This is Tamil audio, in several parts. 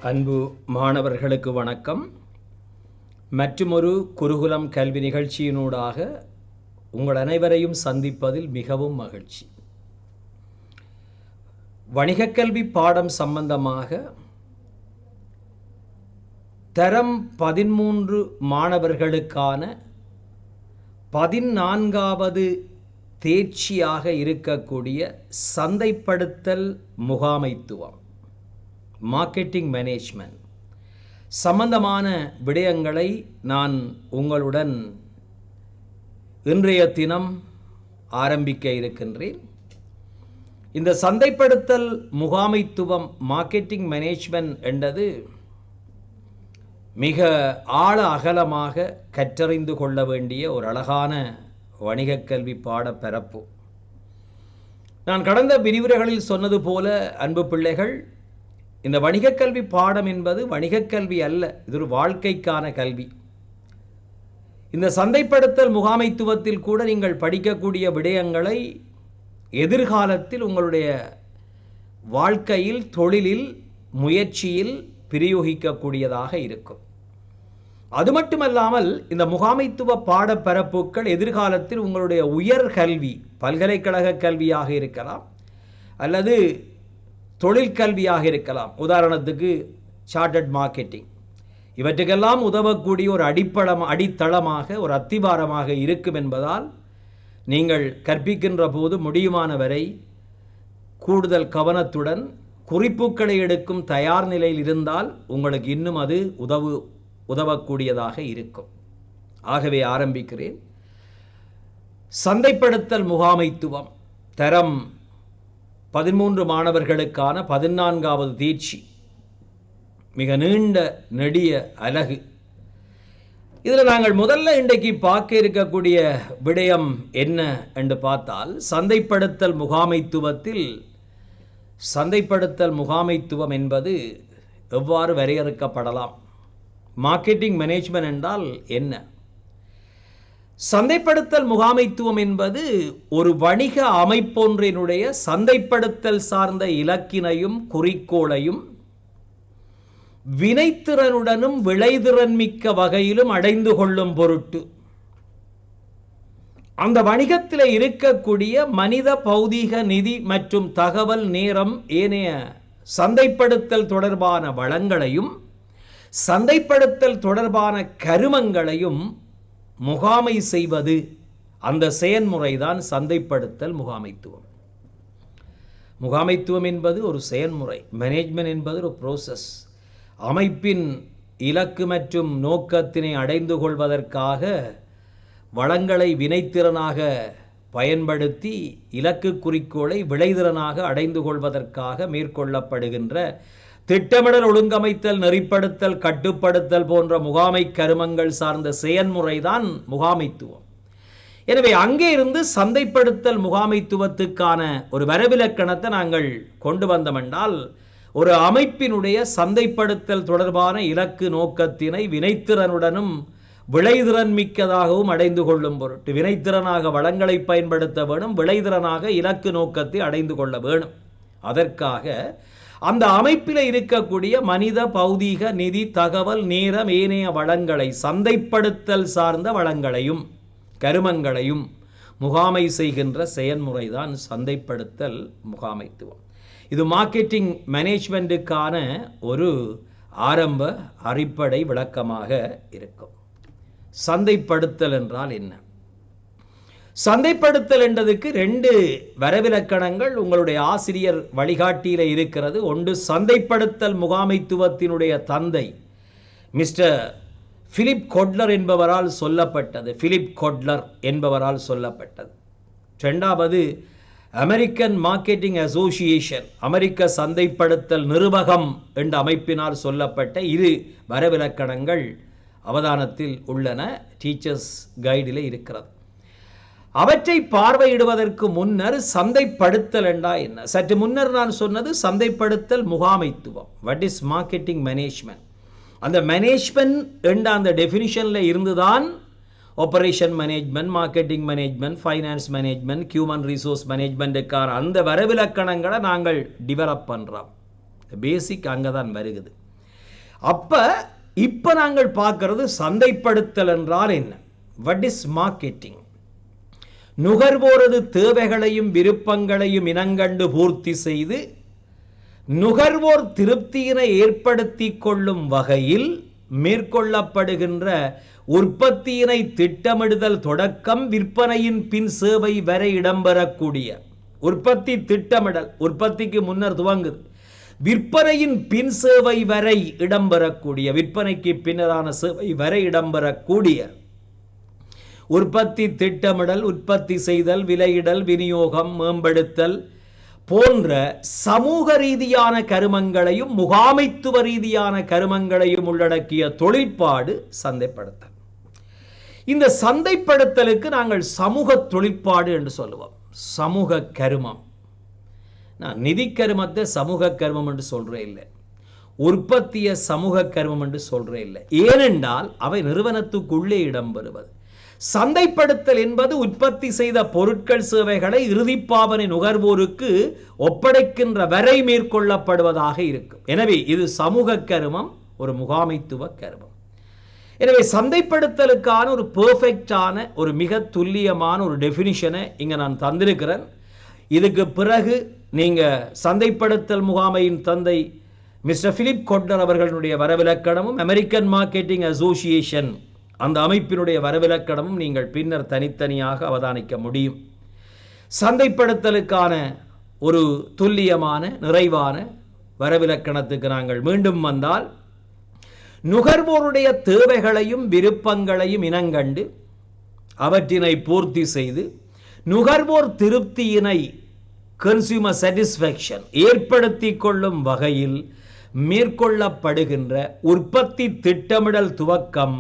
அன்பு மாணவர்களுக்கு வணக்கம். மற்றுமொரு குருகுலம் கல்வி நிகழ்ச்சியினூடாக உங்கள் அனைவரையும் சந்திப்பதில் மிகவும் மகிழ்ச்சி. வணிகக் கல்வி பாடம் சம்பந்தமாக தரம் 13 மாணவர்களுக்கான 14வது தேர்ச்சியாக இருக்கக்கூடிய சந்தைப்படுத்தல் முகாமைத்துவம், மார்க்கெட்டிங் மேனேஜ்மெண்ட் சம்பந்தமான விடயங்களை நான் உங்களுடன் இன்றைய தினம் ஆரம்பிக்க இருக்கின்றேன். இந்த சந்தைப்படுத்தல் முகாமைத்துவம், மார்க்கெட்டிங் மேனேஜ்மெண்ட் என்றது மிக ஆழ அகலமாக கற்றறிந்து கொள்ள வேண்டிய ஒரு அழகான வணிகக் கல்வி பாடப்பரப்பு. நான் கடந்த விரிவுரைகளில் சொன்னது போல, அன்பு பிள்ளைகள், இந்த வணிகக் கல்வி பாடம் என்பது வணிகக் கல்வி அல்ல, இது ஒரு வாழ்க்கைக்கான கல்வி. இந்த சந்தைப்படுத்தல் முகாமைத்துவத்தில் கூட நீங்கள் படிக்கக்கூடிய விடயங்களை எதிர்காலத்தில் உங்களுடைய வாழ்க்கையில், தொழிலில், முயற்சியில் பிரயோகிக்கக்கூடியதாக இருக்கும். அது மட்டுமல்லாமல் இந்த முகாமைத்துவ பாடப்பரப்புகள் எதிர்காலத்தில் உங்களுடைய உயர்கல்வி, பல்கலைக்கழக கல்வியாக இருக்கலாம் அல்லது தொழிற்கல்வியாக இருக்கலாம். உதாரணத்துக்கு சார்ட்டர்ட் மார்க்கெட்டிங், இவற்றுக்கெல்லாம் உதவக்கூடிய ஒரு அடித்தளமாக, ஒரு அத்திவாரமாக இருக்கும் என்பதால் நீங்கள் கற்பிக்கின்ற போது முடியுமான வரை கூடுதல் கவனத்துடன் குறிப்புகளை எடுக்கும் தயார் நிலையில் இருந்தால் உங்களுக்கு இன்னும் அது உதவக்கூடியதாக இருக்கும். ஆகவே ஆரம்பிக்கிறேன். சந்தைப்படுத்தல் முகாமைத்துவம் தரம் 13 மாணவர்களுக்கான 14வது தேர்ச்சி, மிக நீண்ட நெடிய அலகு. இதில் நாங்கள் முதல்ல இன்றைக்கு பார்க்க இருக்கக்கூடிய விடயம் என்ன என்று பார்த்தால், சந்தைப்படுத்தல் முகாமைத்துவம் என்பது எவ்வாறு வரையறுக்கப்படலாம், மார்க்கெட்டிங் மேனேஜ்மெண்ட் என்றால் என்ன? சந்தைப்படுத்தல் முகாமைத்துவம் என்பது ஒரு வணிக அமைப்பொன்றினுடைய சந்தைப்படுத்தல் சார்ந்த இலக்கினையும் குறிக்கோளையும் வினைத்திறனுடனும் விளைதிறன் மிக்க வகையிலும் அடைந்து கொள்ளும் பொருட்டு அந்த வணிகத்தில் இருக்கக்கூடிய மனித, பௌதீக, நிதி மற்றும் தகவல், நேரம், ஏனைய சந்தைப்படுத்தல் தொடர்பான வளங்களையும் சந்தைப்படுத்தல் தொடர்பான கருமங்களையும் முகாமை செய்வது, அந்த செயன்முறைதான் சந்தைப்படுத்தல் முகாமைத்துவம். முகாமைத்துவம் என்பது ஒரு செயன்முறை, மேனேஜ்மெண்ட் என்பது ஒரு ப்ரோசஸ். அமைப்பின் இலக்கு மற்றும் நோக்கத்தினை அடைந்து கொள்வதற்காக வளங்களை வினைத்திறனாக பயன்படுத்தி இலக்கு குறிக்கோளை விளைதிறனாக அடைந்து கொள்வதற்காக மேற்கொள்ளப்படுகின்ற திட்டமிடல், ஒழுங்கமைத்தல், நெறிப்படுத்தல், கட்டுப்படுத்தல் போன்ற முகாமை கருமங்கள் சார்ந்த செயன்முறைதான் முகாமைத்துவம். எனவே அங்கே இருந்து சந்தைப்படுத்தல் முகாமைத்துவத்துக்கான ஒரு வரவிலக்கணத்தை நாங்கள் கொண்டு வந்தோமென்றால், ஒரு அமைப்பினுடைய சந்தைப்படுத்தல் தொடர்பான இலக்கு நோக்கத்தினை வினைத்திறனுடனும் விளைதிறன் மிக்கதாகவும் அடைந்து கொள்ளும் பொருட்டு, வினைத்திறனாக வளங்களை பயன்படுத்த வேணும், விளைதிறனாக இலக்கு நோக்கத்தை அடைந்து கொள்ள வேணும். அதற்காக அந்த அமைப்பில் இருக்கக்கூடிய மனித, பௌதீக, நிதி, தகவல், நேரம், ஏனைய வளங்களை, சந்தைப்படுத்தல் சார்ந்த வளங்களையும் கருமங்களையும் முகாமை செய்கின்ற செயன்முறைதான் சந்தைப்படுத்தல் முகாமைத்துவம். இது மார்க்கெட்டிங் மேனேஜ்மெண்ட்டுக்கான ஒரு ஆரம்ப அடிப்படை விளக்கமாக இருக்கும். சந்தைப்படுத்தல் என்றால் என்ன? சந்தைப்படுத்தல் என்றதுக்கு 2 வரவிலக்கணங்கள் உங்களுடைய ஆசிரியர் வழிகாட்டியில இருக்கிறது. ஒன்று சந்தைப்படுத்தல் முகாமைத்துவத்தினுடைய தந்தை மிஸ்டர் பிலிப் கொட்லர் என்பவரால் சொல்லப்பட்டது. இரண்டாவது அமெரிக்கன் மார்க்கெட்டிங் அசோசியேஷன், அமெரிக்க சந்தைப்படுத்தல் நிறுவகம் என்ற அமைப்பினால் சொல்லப்பட்ட 2 வரவிலக்கணங்கள் அவதானத்தில் உள்ளன, டீச்சர்ஸ் கைடில் இருக்கிறது. அவற்றை பார்வையிடுவதற்கு முன்னர் சந்தைப்படுத்தல் என்றா என்ன? சற்று முன்னர் நான் சொன்னது சந்தைப்படுத்தல் முகாமைத்துவம். What is marketing management? அந்த மேனேஜ்மெண்ட் என்ற அந்த டெஃபினிஷனில் இருந்துதான் operation management, marketing management, finance management, human resource மேனேஜ்மெண்ட்டுக்கான அந்த வரவிலக்கணங்களை நாங்கள் டெவலப் பண்ணுறோம். பேசிக் அங்கே தான் வருகுது. அப்ப இப்ப நாங்கள் பார்க்கிறது சந்தைப்படுத்தல் என்றால் என்ன? What is marketing? நுகர்வோரது தேவைகளையும் விருப்பங்களையும் இனங்கண்டு பூர்த்தி செய்து நுகர்வோர் திருப்தியினை ஏற்படுத்தி கொள்ளும் வகையில் மேற்கொள்ளப்படுகின்ற உற்பத்தியினை திட்டமிடுதல் தொடக்கம் விற்பனையின் பின் சேவை வரை இடம்பெறக்கூடிய உற்பத்தி திட்டமிடல், உற்பத்திக்கு முன்னர் துவங்குது, விற்பனையின் பின் சேவை வரை இடம்பெறக்கூடிய, விற்பனைக்கு பின்னரான சேவை வரை இடம்பெறக்கூடிய உற்பத்தி திட்டமிடல், உற்பத்தி செய்தல், விலையிடல், விநியோகம், மேம்படுத்தல் போன்ற சமூக ரீதியான கருமங்களையும் முகாமைத்துவ ரீதியான கருமங்களையும் உள்ளடக்கிய தொழிற்பாடு சந்தைப்படுத்தல். இந்த சந்தைப்படுத்தலுக்கு நாங்கள் சமூக தொழிற்பாடு என்று சொல்லுவோம். சமூக கருமம். நான் நிதி கருமத்தை சமூக கருமம் என்று சொல்றே இல்லை, உற்பத்திய சமூக கருமம் என்று சொல்றே இல்லை. ஏனென்றால் அவை நிறுவனத்துக்குள்ளே இடம்பெறுவது. சந்தைப்படுத்தல் என்பது உற்பத்தி செய்த பொருட்கள் சேவைகளை இறுதிப்பாவனை நுகர்வோருக்கு ஒப்படைக்கின்ற வரை மேற்கொள்ளப்படுவதாக இருக்கும். எனவே இது சமூக கருமம், ஒரு முகாமைத்துவ கருமம். எனவே சந்தைப்படுத்தலுக்கான ஒரு பெர்ஃபெக்டான, ஒரு மிக துல்லியமான ஒரு டெஃபினிஷனை இங்க நான் தந்திருக்கிறேன். இதுக்கு பிறகு நீங்க சந்தைப்படுத்தல் முகாமையின் தந்தை மிஸ்டர் பிலிப் கொட்லர் அவர்களுடைய வரவிலக்கணமும் அமெரிக்கன் மார்க்கெட்டிங் அசோசியேஷன் அந்த அமைப்பினுடைய வரவிலக்கணமும் நீங்கள் பின்னர் தனித்தனியாக அவதானிக்க முடியும். சந்தைப்படுத்தலுக்கான ஒரு துல்லியமான நிறைவான வரவிலக்கணத்துக்கு நாங்கள் மீண்டும் வந்தால், நுகர்வோருடைய தேவைகளையும் விருப்பங்களையும் இனங்கண்டு அவற்றினை பூர்த்தி செய்து நுகர்வோர் திருப்தியினை கன்சியூமர் சாட்டிஸ்ஃபேக்ஷன் ஏற்படுத்தி கொள்ளும் வகையில் மேற்கொள்ளப்படுகின்ற உற்பத்தி திட்டமிடல் துவக்கம்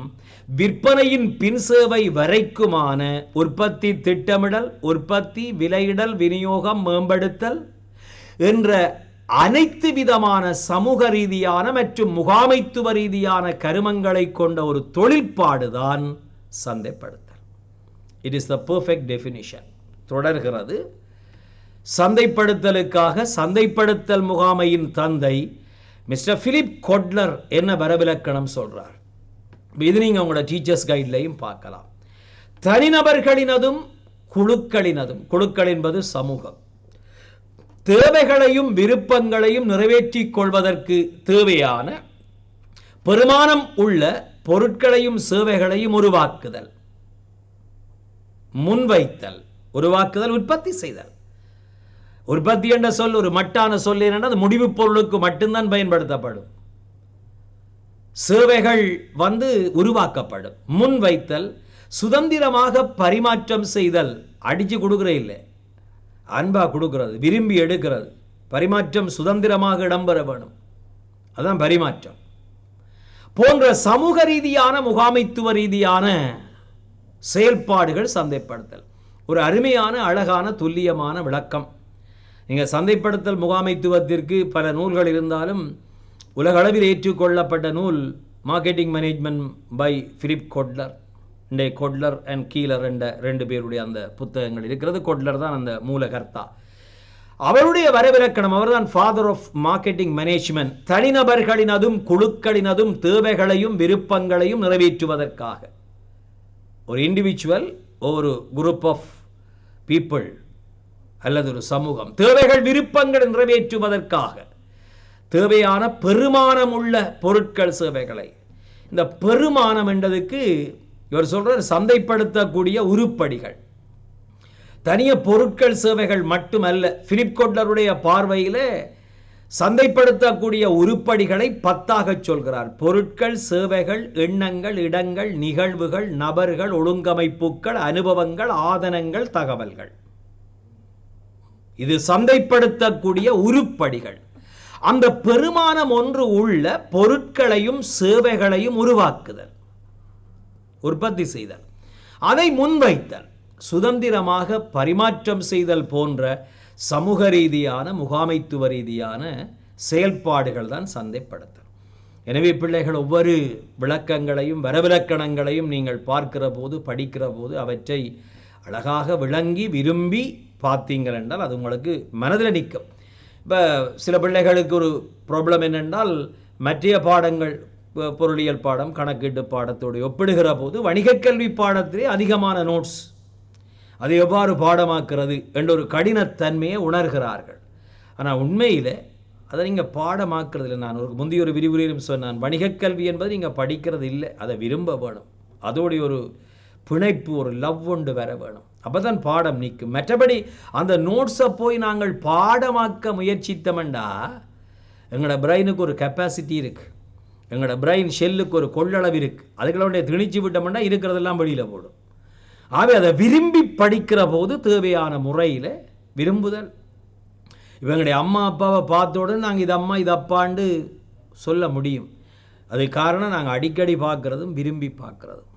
விற்பனையின் பின் சேவை வரைக்குமான உற்பத்தி திட்டமிடல், உற்பத்தி, விலையிடல், விநியோகம், மேம்படுத்தல் என்ற அனைத்து விதமான சமூக ரீதியான மற்றும் முகாமைத்துவ ரீதியான கருமங்களை கொண்ட ஒரு தொழிற்பாடுதான் சந்தைப்படுத்தல். It is the perfect definition. தொடர்கிறது. சந்தைப்படுத்தலுக்காக சந்தைப்படுத்தல் முகாமையின் தந்தை மிஸ்டர் பிலிப் கொட்லர் என்ன வரவிலக்கணம் சொல்றார்? இது நீங்க உங்களோட டீச்சர்ஸ் கைட்லையும் பார்க்கலாம். தனிநபர்களினதும் குழுக்களினதும், குழுக்கள் என்பது சமூகம், தேவைகளையும் விருப்பங்களையும் நிறைவேற்றிக் கொள்வதற்கு தேவையான பெருமானம் உள்ள பொருட்களையும் சேவைகளையும் உருவாக்குதல், முன்வைத்தல், உருவாக்குதல், உற்பத்தி செய்தல். உற்பத்தி என்ற சொல் ஒரு மட்டான சொல். என்னென்ன, அது முடிவு பொருளுக்கு மட்டும்தான் பயன்படுத்தப்படும். சேவைகள் உருவாக்கப்படும். முன்வைத்தல், சுதந்திரமாக பரிமாற்றம் செய்தல். அடிச்சு கொடுக்கிற இல்லை, அன்பா கொடுக்கிறது, விரும்பி எடுக்கிறது. பரிமாற்றம் சுதந்திரமாக இடம்பெற வேணும், அதான் பரிமாற்றம். போன்ற சமூக ரீதியான முகாமைத்துவ ரீதியான செயல்பாடுகள் சந்தைப்படுத்தல். ஒரு அருமையான அழகான துல்லியமான விளக்கம். நீங்கள் சந்தைப்படுத்தல் முகாமைத்துவத்திற்கு பல நூல்கள் இருந்தாலும் உலகளவில் ஏற்றுக்கொள்ளப்பட்ட நூல் மார்க்கெட்டிங் மேனேஜ்மெண்ட் பை பிலிப் கொட்லர். இன்றைய கொட்லர் அண்ட் கீலர் என்ற 2 பேருடைய அந்த புத்தகங்கள் இருக்கிறது. கொட்லர் தான் அந்த மூலகர்த்தா. அவருடைய வரவிலக்கணம், அவர்தான் ஃபாதர் ஆஃப் மார்க்கெட்டிங் மேனேஜ்மெண்ட். தனிநபர்களினதும் குழுக்களினதும் தேவைகளையும் விருப்பங்களையும் நிறைவேற்றுவதற்காக, ஒரு இண்டிவிஜுவல், ஒரு குரூப் ஆஃப் பீப்புள் அல்லது ஒரு சமூகம் தேவைகள் விருப்பங்களை நிறைவேற்றுவதற்காக தேவையான பெருமானம் உள்ள பொருட்கள் சேவைகளை, இந்த பெருமானம் என்றதுக்கு இவர் சொல்றார் சந்தைப்படுத்தக்கூடிய உருப்படிகள், தனிய பொருட்கள் சேவைகள் மட்டுமல்ல. பிலிப் கொட்லருடைய பார்வையில் சந்தைப்படுத்தக்கூடிய உருப்படிகளை 10ஆக சொல்கிறார். பொருட்கள், சேவைகள், எண்ணங்கள், இடங்கள், நிகழ்வுகள், நபர்கள், ஒழுங்கமைப்புகள், அனுபவங்கள், ஆதனங்கள், தகவல்கள். இது சந்தைப்படுத்தக்கூடிய உருப்படிகள். அந்த பெருமானம் ஒன்று உள்ள பொருட்களையும் சேவைகளையும் உருவாக்குதல், உற்பத்தி செய்தல், அதை முன்வைத்தல், சுதந்திரமாக பரிமாற்றம் செய்தல் போன்ற சமூக ரீதியான முகாமைத்துவ ரீதியான செயல்பாடுகள் தான் சந்தைப்படுத்தல். எனவே பிள்ளைகள், ஒவ்வொரு விளக்கங்களையும் வரவிலக்கணங்களையும் நீங்கள் பார்க்கிற போது, படிக்கிற போது அவற்றை அழகாக விளங்கி விரும்பி பார்த்தீங்கள் என்றால் அது உங்களுக்கு மனதில் நிற்கும். இப்போ சில பிள்ளைகளுக்கு ஒரு ப்ராப்ளம் என்னென்றால் மற்ற பாடங்கள் பொருளியல் பாடம் கணக்கீட்டு பாடத்தோடு ஒப்பிடுகிற போது வணிகக் கல்வி பாடத்திலே அதிகமான நோட்ஸ் அதை எவ்வாறு பாடமாக்குறது என்ற ஒரு கடினத்தன்மையை உணர்கிறார்கள். ஆனால் உண்மையில் அதை நீங்கள் பாடமாக்குறது இல்லை. நான் முந்தைய ஒரு விரிவுரையிலும் சொன்னான், வணிகக் கல்வி என்பது நீங்கள் படிக்கிறது இல்லை, அதை விரும்ப வேணும். அதோடைய ஒரு பிணைப்பு, ஒரு லவ் ஒன்று வர வேணும். அப்போ தான் பாடம் நிற்கும். மற்றபடி அந்த நோட்ஸை போய் நாங்கள் பாடமாக்க முயற்சித்தோம்னா எங்களோட பிரெயினுக்கு ஒரு கெப்பாசிட்டி இருக்குது, எங்களோட பிரெயின் ஷெல்லுக்கு ஒரு கொள்ளளவு இருக்குது. அதுக்களோடைய திணிச்சு விட்டோம்னா இருக்கிறதெல்லாம் வெளியில் போடும். ஆகவே அதை விரும்பி படிக்கிற போது தேவையான முறையில் விரும்புதல். இவங்களுடைய அம்மா அப்பாவை பார்த்தோடு நாங்கள் இது அம்மா இது அப்பான்னு சொல்ல முடியும். அது காரணம் நாங்கள் அடிக்கடி பார்க்குறதும் விரும்பி பார்க்குறதும்.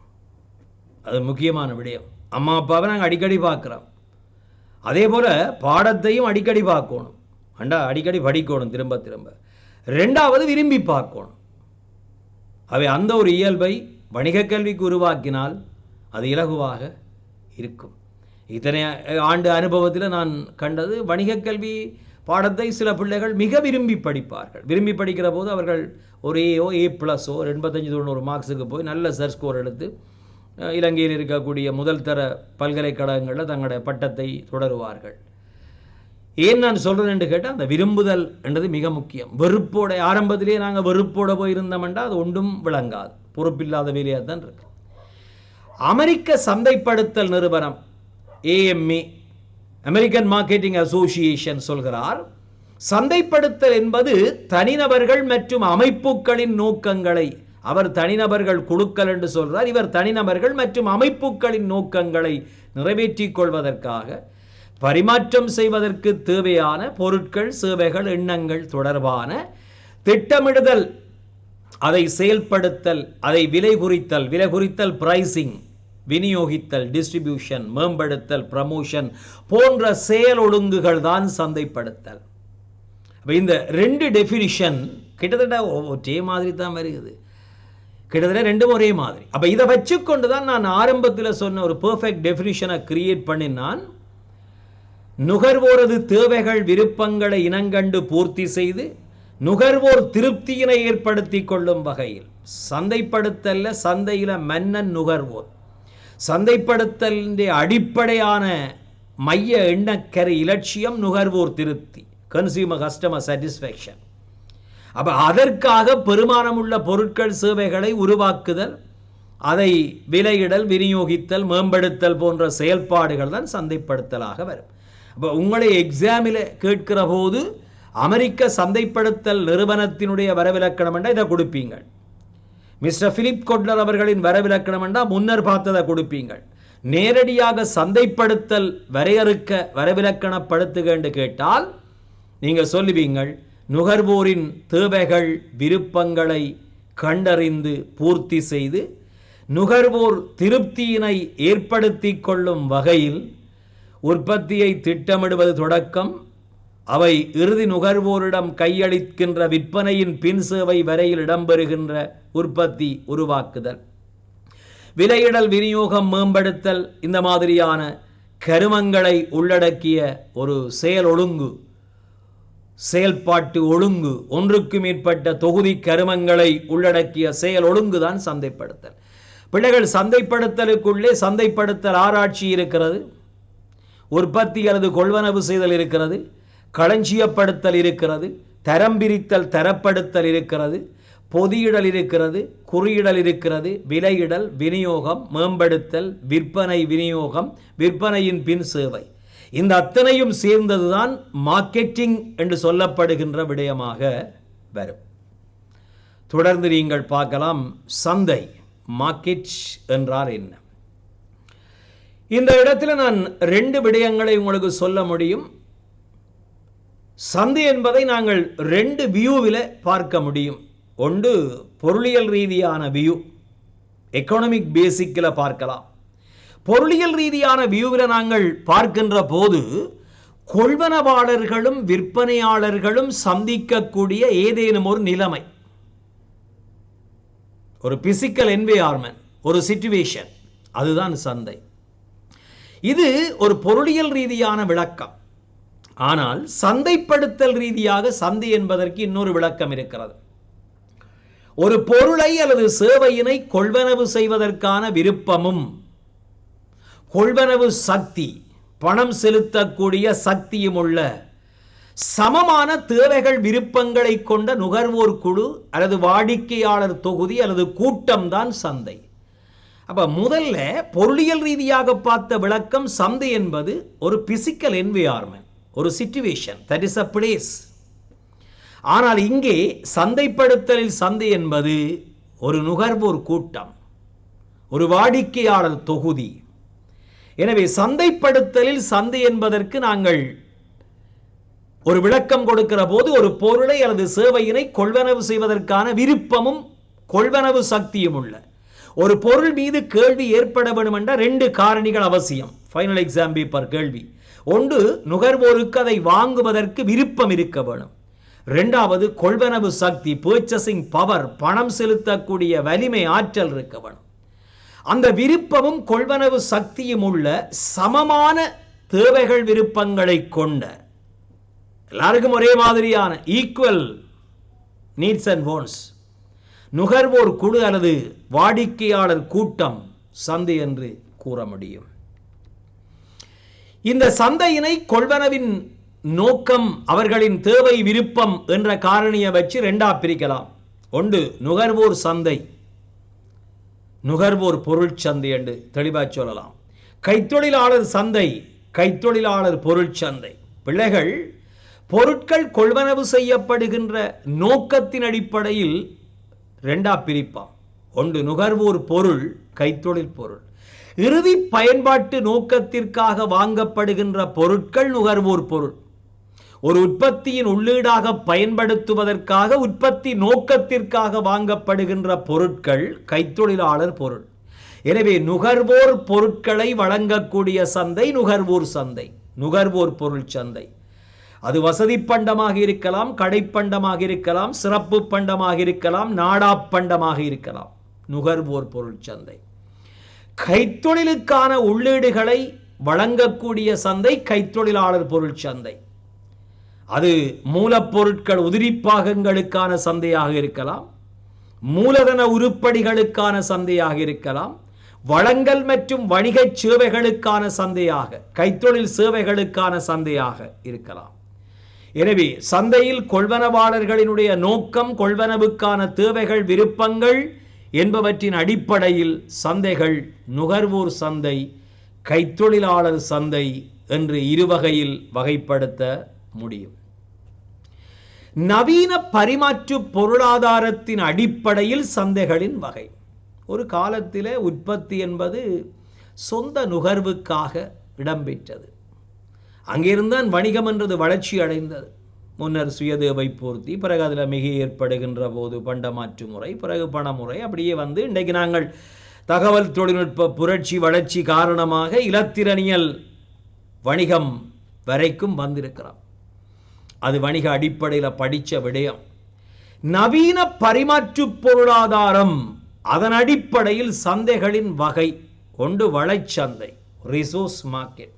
அது முக்கியமான விடயம். அம்மா அப்பாவை நாங்கள் அடிக்கடி பார்க்குறோம். அதே போல் பாடத்தையும் அடிக்கடி பார்க்கணும், அடிக்கடி படிக்கணும் திரும்ப திரும்ப. ரெண்டாவது விரும்பி பார்க்கணும். அவை அந்த ஒரு இயல்பை வணிகக் கல்விக்கு உருவாக்கினால் அது இலகுவாக இருக்கும். இத்தனை ஆண்டு அனுபவத்தில் நான் கண்டது, வணிகக் கல்வி பாடத்தை சில பிள்ளைகள் மிக விரும்பி படிப்பார்கள். விரும்பி படிக்கிற போது அவர்கள் ஒரு ஏஓ A+ஓ 85-90 மார்க்ஸுக்கு போய் நல்ல சர் ஸ்கோர் எடுத்து இலங்கையில் இருக்கக்கூடிய முதல் தர பல்கலைக்கழகங்களில் தங்களுடைய பட்டத்தை தொடருவார்கள். ஏன் நான் சொல்கிறேன் என்று கேட்டால், அந்த விரும்புதல் என்றது மிக முக்கியம். வெறுப்போட ஆரம்பத்திலே நாங்கள் வெறுப்போடு போயிருந்தோம்னா அது ஒன்றும் விளங்காது, பொறுப்பில்லாத வேலையாக தான் இருக்கு. அமெரிக்க சந்தைப்படுத்தல் நிறுவனம் AMA, அமெரிக்கன் மார்க்கெட்டிங் அசோசியேஷன் சொல்கிறார், சந்தைப்படுத்தல் என்பது தனிநபர்கள் மற்றும் அமைப்புகளின் நோக்கங்களை, அவர் தனிநபர்கள் குழுக்கள் என்று சொல்றார், இவர் தனிநபர்கள் மற்றும் அமைப்புகளின் நோக்கங்களை நிறைவேற்றிக் கொள்வதற்காக பரிமாற்றம் செய்வதற்கு தேவையான பொருட்கள், சேவைகள், எண்ணங்கள் தொடர்பான திட்டமிடுதல், அதை செயல்படுத்தல், அதை விலை குறித்தல் பிரைசிங், விநியோகித்தல் டிஸ்ட்ரிபியூஷன், மேம்படுத்தல் ப்ரமோஷன் போன்ற செயல் ஒழுங்குகள் தான் சந்தைப்படுத்தல். இந்த ரெண்டு டெஃபினிஷன் கிட்டத்தட்ட ஒரே மாதிரி தான் வருகிறது, கிட்டத்தட்ட ரெண்டும் ஒரே மாதிரி. அப்போ இதை வச்சுக்கொண்டு தான் நான் ஆரம்பத்தில் சொன்ன ஒரு பெர்ஃபெக்ட் டெஃபினிஷனை கிரியேட் பண்ணினான். நுகர்வோரது தேவைகள் விருப்பங்களை இனங்கண்டு பூர்த்தி செய்து நுகர்வோர் திருப்தியினை ஏற்படுத்தி கொள்ளும் வகையில் சந்தைப்படுத்தல்ல, சந்தையில் மன்னன் நுகர்வோர். சந்தைப்படுத்தலின் அடிப்படையான மைய எண்ணக்கரை இலட்சியம் நுகர்வோர் திருப்தி, கன்சியூமர் கஸ்டமர் சாட்டிஸ்ஃபேக்ஷன். அப்போ அதற்காக பெருமானமுள்ள பொருட்கள் சேவைகளை உருவாக்குதல், அதை விலையிடல், விநியோகித்தல், மேம்படுத்தல் போன்ற செயல்பாடுகள் தான் சந்தைப்படுத்தலாக வரும். அப்போ உங்களை எக்ஸாமில் கேட்கிற போது அமெரிக்க சந்தைப்படுத்தல் நிறுவனத்தினுடைய வரவிலக்கணம் என்றால் இதை கொடுப்பீங்கள். மிஸ்டர் பிலிப் கொட்லர் அவர்களின் வரவிலக்கணம் என்றால் முன்னர் பார்த்ததை கொடுப்பீங்கள். நேரடியாக சந்தைப்படுத்தல் வரையறுக்க வரவிலக்கணப்படுத்துக என்று கேட்டால் நீங்கள் சொல்லுவீங்கள், நுகர்வோரின் தேவைகள் விருப்பங்களை கண்டறிந்து பூர்த்தி செய்து நுகர்வோர் திருப்தியினை ஏற்படுத்தி கொள்ளும் வகையில் உற்பத்தியை திட்டமிடுவது தொடக்கம் அவை இறுதி நுகர்வோரிடம் கையளிக்கின்ற விற்பனையின் பின் சேவை வரையில் இடம்பெறுகின்ற உற்பத்தி உருவாக்குதல், விலையிடல், விநியோகம், மேம்படுத்தல், இந்த மாதிரியான கருமங்களை உள்ளடக்கிய ஒரு செயல் ஒழுங்கு, செயல்பாட்டு ஒழுங்கு, ஒன்றுக்கு மேற்பட்ட தொகுதி கருமங்களை உள்ளடக்கிய செயல் ஒழுங்கு தான் சந்தைப்படுத்தல். பிள்ளைகள், சந்தைப்படுத்தலுக்குள்ளே சந்தைப்படுத்தல் ஆராய்ச்சி இருக்கிறது, உற்பத்தி அல்லது கொள்வனவு செய்தல் இருக்கிறது, களஞ்சியப்படுத்தல் இருக்கிறது, தரம் பிரித்தல் தரப்படுத்தல் இருக்கிறது, பொதியிடல் இருக்கிறது, குறியிடல் இருக்கிறது, விலையிடல், விநியோகம், மேம்படுத்தல், விற்பனை, விநியோகம், விற்பனையின் பின் சேவை, இந்த அத்தனையும் சேர்ந்ததுதான் மார்க்கெட்டிங் என்று சொல்லப்படுகின்ற விடயமாக வரும். தொடர்ந்து நீங்கள் பார்க்கலாம், சந்தை மார்க்கெட் என்றால் என்ன. இந்த இடத்துல நான் ரெண்டு விடயங்களை உங்களுக்கு சொல்ல முடியும். சந்தை என்பதை நாங்கள் ரெண்டு வியூவில் பார்க்க முடியும். ஒன்று பொருளியல் ரீதியான வியூ, எக்கனாமிக் பேசிக்கில் பார்க்கலாம். பொருளியல் ரீதியான வியூவில் நாங்கள் பார்க்கின்ற போது கொள்வனவாளர்களும் விற்பனையாளர்களும் சந்திக்கக்கூடிய ஏதேனும் ஒரு நிலைமை, ஒரு பிசிக்கல் என்வையார்மெண்ட், ஒரு சிச்சுவேஷன், அதுதான் சந்தை. இது ஒரு பொருளியல் ரீதியான விளக்கம். ஆனால் சந்தைப்படுத்தல் ரீதியாக சந்தை என்பதற்கு இன்னொரு விளக்கம் இருக்கிறது. ஒரு பொருளை அல்லது சேவையினை கொள்வனவு செய்வதற்கான விருப்பமும் கொள்வனவு சக்தி, பணம் செலுத்தக்கூடிய சக்தியும் உள்ள சமமான தேவைகள் விருப்பங்களை கொண்ட நுகர்வோர் குழு அல்லது வாடிக்கையாளர் தொகுதி அல்லது கூட்டம் தான் சந்தை. அப்ப முதல்ல பொருளியல் ரீதியாக பார்த்த விளக்கம், சந்தை என்பது ஒரு பிசிக்கல் என்விரான்மென்ட், ஒரு situation, that is a place. ஆனால் இங்கே சந்தைப்படுத்தலில் சந்தை என்பது ஒரு நுகர்வோர் கூட்டம், ஒரு வாடிக்கையாளர் தொகுதி. எனவே சந்தைப்படுத்தலில் சந்தை என்பதற்கு நாங்கள் ஒரு விளக்கம் கொடுக்கிற போது ஒரு பொருளை அல்லது சேவையினை கொள்வனவு செய்வதற்கான விருப்பமும் கொள்வனவு சக்தியும் உள்ள ஒரு பொருள் மீது கேள்வி ஏற்பட வேண்டும் என்ற 2 காரணிகள் அவசியம். ஃபைனல் எக்ஸாம் பேப்பர் கேள்வி. ஒன்று, நுகர்வோருக்கு அதை வாங்குவதற்கு விருப்பம் இருக்க வேண்டும். 2வது, கொள்வனவு சக்தி, பர்ச்சேசிங் பவர், பணம் செலுத்தக்கூடிய வலிமை, ஆற்றல் இருக்க வேண்டும். அந்த விருப்பமும் கொள்வனவு சக்தியும் உள்ள சமமான தேவைகள் விருப்பங்களை கொண்ட, எல்லாருக்கும் ஒரே மாதிரியான ஈக்குவல் நீட்ஸ் அண்ட் வாண்ட்ஸ் நுகர்வோர் குழு அல்லது வாடிக்கையாளர் கூட்டம் சந்தை என்று கூற முடியும். இந்த சந்தையினை கொள்வனவின் நோக்கம், அவர்களின் தேவை, விருப்பம் என்ற காரணியை வச்சு 2ஆ பிரிக்கலாம். ஒன்று நுகர்வோர் சந்தை, நுகர்வோர் பொருள் சந்தை என்று தெளிவாக சொல்லலாம். கைத்தொழிலாளர் சந்தை, கைத்தொழிலாளர் பொருள் சந்தை. பிள்ளைகள், பொருட்கள் கொள்வனவு செய்யப்படுகின்ற நோக்கத்தின் அடிப்படையில் 2ஆ பிரிப்பாம். ஒன்று நுகர்வோர் பொருள், கைத்தொழில் பொருள். இறுதி பயன்பாட்டு நோக்கத்திற்காக வாங்கப்படுகின்ற பொருட்கள் நுகர்வோர் பொருள். ஒரு உற்பத்தியின் உள்ளீடாக பயன்படுத்துவதற்காக உற்பத்தி நோக்கத்திற்காக வாங்கப்படுகின்ற பொருட்கள் கைத்தொழிலாளர் பொருள். எனவே நுகர்வோர் பொருட்களை வழங்கக்கூடிய சந்தை நுகர்வோர் சந்தை, நுகர்வோர் பொருள் சந்தை. அது வசதி பண்டமாக இருக்கலாம், கடைப்பண்டமாக இருக்கலாம், சிறப்பு பண்டமாக இருக்கலாம், நாடா பண்டமாக இருக்கலாம். நுகர்வோர் பொருள் சந்தை. கைத்தொழிலுக்கான உள்ளீடுகளை வழங்கக்கூடிய சந்தை கைத்தொழிலாளர் பொருள் சந்தை. அது மூலப்பொருட்கள் உதிரிப்பாகங்களுக்கான சந்தையாக இருக்கலாம், மூலதன உருப்படிகளுக்கான சந்தையாக இருக்கலாம், வழங்கல் மற்றும் வணிக சேவைகளுக்கான சந்தையாக, கைத்தொழில் சேவைகளுக்கான சந்தையாக இருக்கலாம். எனவே சந்தையில் கொள்வனவாளர்களினுடைய நோக்கம், கொள்வனவுக்கான தேவைகள், விருப்பங்கள் என்பவற்றின் அடிப்படையில் சந்தைகள் நுகர்வோர் சந்தை, கைத்தொழிலாளர் சந்தை என்று 2 வகையில் வகைப்படுத்த முடியும். நவீன பரிமாற்று பொருளாதாரத்தின் அடிப்படையில் சந்தைகளின் வகை. ஒரு காலத்தில் உற்பத்தி என்பது சொந்த நுகர்வுக்காக இடம்பெற்றது. அங்கிருந்தான் வணிகம் என்றது வளர்ச்சி அடைந்தது. முன்னர் சுயதேவை பூர்த்தி, பிறகு அதில் மிக ஏற்படுகின்ற போது பண்டமாற்று முறை, பிறகு பணமுறை, அப்படியே வந்து இன்றைக்கு நாங்கள் தகவல் தொழில்நுட்ப புரட்சி வளர்ச்சி காரணமாக இலத்திரனியல் வணிகம் வரைக்கும் வந்திருக்கிறோம். அது வணிக அடிப்படையில் படித்த விடயம். நவீன பரிமாற்று பொருளாதாரம், அதன் அடிப்படையில் சந்தைகளின் வகை. ஒன்று வளைச்சந்தை, ரிசோர்ஸ் மார்க்கெட்.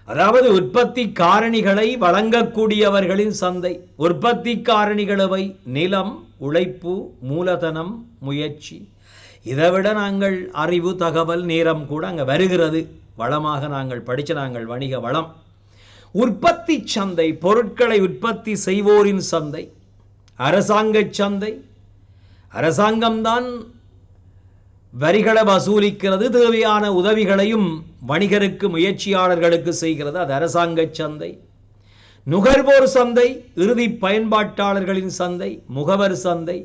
அதாவது உற்பத்தி காரணிகளை வழங்கக்கூடியவர்களின் சந்தை. உற்பத்தி காரணிகளவை நிலம், உழைப்பு, மூலதனம், முயற்சி. இதைவிட நாங்கள் அறிவு, தகவல், நேரம் கூட அங்கே வருகிறது. வளமாக நாங்கள் படித்த நாங்கள் வணிக வளம். உற்பத்தி சந்தை, பொருட்களை உற்பத்தி செய்வோரின் சந்தை. அரசாங்க சந்தை, அரசாங்கம்தான் வரிகளை வசூலிக்கிறது, தேவையான உதவிகளையும் வணிகருக்கு, முயற்சியாளர்களுக்கு செய்கிறது, அது அரசாங்க சந்தை. நுகர்வோர் சந்தை, இறுதி பயன்பாட்டாளர்களின் சந்தை, முகவர் சந்தை.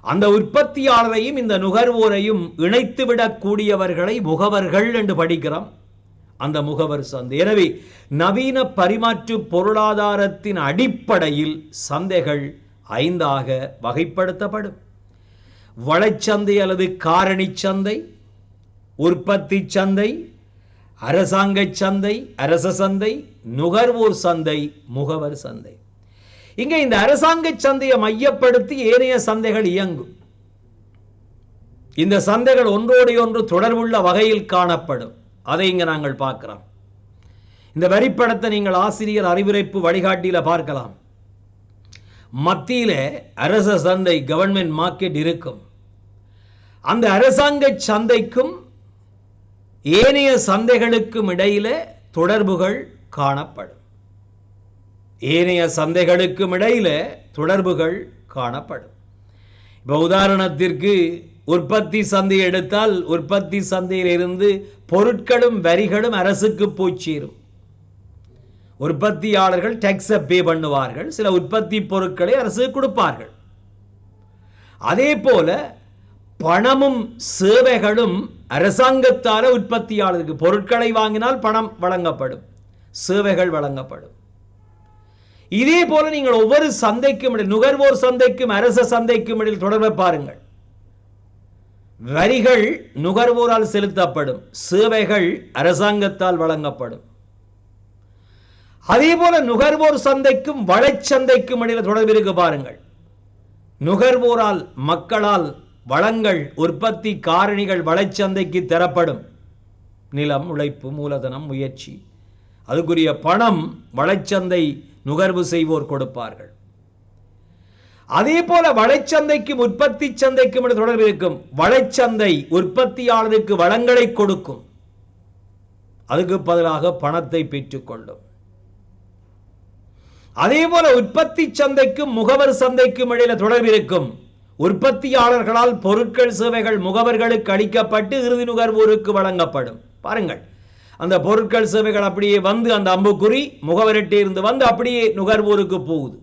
அந்த உற்பத்தியாளரையும் இந்த நுகர்வோரையும் இணைத்துவிடக்கூடியவர்களை முகவர்கள் என்று படிக்கிறோம், அந்த முகவர் சந்தை. எனவே நவீன பரிமாற்று பொருளாதாரத்தின் அடிப்படையில் சந்தைகள் 5ஆக வகைப்படுத்தப்படும். வளைச்சந்தை அல்லது காரணி சந்தை, உற்பத்தி சந்தை, அரசாங்க சந்தை, அரச சந்தை, நுகர்வோர் சந்தை, முகவர் சந்தை. இங்கே இந்த அரசாங்க சந்தையை மையப்படுத்தி ஏனைய சந்தைகள் இயங்கும். இந்த சந்தைகள் ஒன்றோடு ஒன்று தொடர்புள்ள வகையில் காணப்படும். அதை இங்கே நாங்கள் பார்க்கிறோம். இந்த வரிப்படத்தை நீங்கள் ஆசிரியர் அறிவுரைப்பு வழிகாட்டியில பார்க்கலாம். மத்தியில அரச சந்தை கவர்மெண்ட் மார்க்கெட் இருக்கும். அந்த அரசாங்க சந்தைக்கும் ஏனைய சந்தைகளுக்கும் இடையில தொடர்புகள் காணப்படும். ஏனைய சந்தைகளுக்கும் இடையில தொடர்புகள் காணப்படும். இப்போ உதாரணத்திற்கு உற்பத்தி சந்தை எடுத்தால் உற்பத்தி சந்தையிலிருந்து பொருட்களும் வரிகளும் அரசுக்கு போய் சேரும். உற்பத்தியாளர்கள் டாக்ஸை பே பண்ணுவார்கள், சில உற்பத்தி பொருட்களை அரசு கொடுப்பார்கள். அதே போல பணமும் சேவைகளும் அரசாங்கத்தால் உற்பத்தியாளருக்கு பொருட்களை வாங்கினால் பணம் வழங்கப்படும், சேவைகள் வழங்கப்படும். இதே போல நீங்கள் ஒவ்வொரு சந்தைக்கும் இடையில், நுகர்வோர் சந்தைக்கும் அரச சந்தைக்கும் இடையில் தொடர்பை பாருங்கள். வரிகள் நுகர்வோரால் செலுத்தப்படும், சேவைகள் அரசாங்கத்தால் வழங்கப்படும். அதே போல நுகர்வோர் சந்தைக்கும் வளச்சந்தைக்கும் இடையில் தொடர்பு இருக்கு பாருங்கள். நுகர்வோரால் மக்களால் வளங்கள் உற்பத்தி காரணிகள் வளச்சந்தைக்கு தரப்படும். நிலம், உழைப்பு, மூலதனம், முயற்சி, அதுக்குரிய பணம் வளச்சந்தை நுகர்வு செய்வோர் கொடுப்பார்கள். அதே போல வளச்சந்தைக்கும் உற்பத்தி சந்தைக்கும் தொடர்பு இருக்கும். வளச்சந்தை உற்பத்தியாளருக்கு வளங்களை கொடுக்கும், அதுக்கு பதிலாக பணத்தை பெற்றுக்கொள்ளும். அதே போல உற்பத்தி சந்தைக்கும் முகவர் சந்தைக்கும் இடையில தொடர்பு இருக்கும். உற்பத்தியாளர்களால் பொருட்கள் சேவைகள் முகவர்களுக்கு அளிக்கப்பட்டு இறுதி நுகர்வோருக்கு வழங்கப்படும். பாருங்கள், அந்த பொருட்கள் சேவைகள் அப்படியே வந்து அந்த அம்புக்குறி முகவர்கிட்ட இருந்து வந்து அப்படியே நுகர்வோருக்கு போகுது.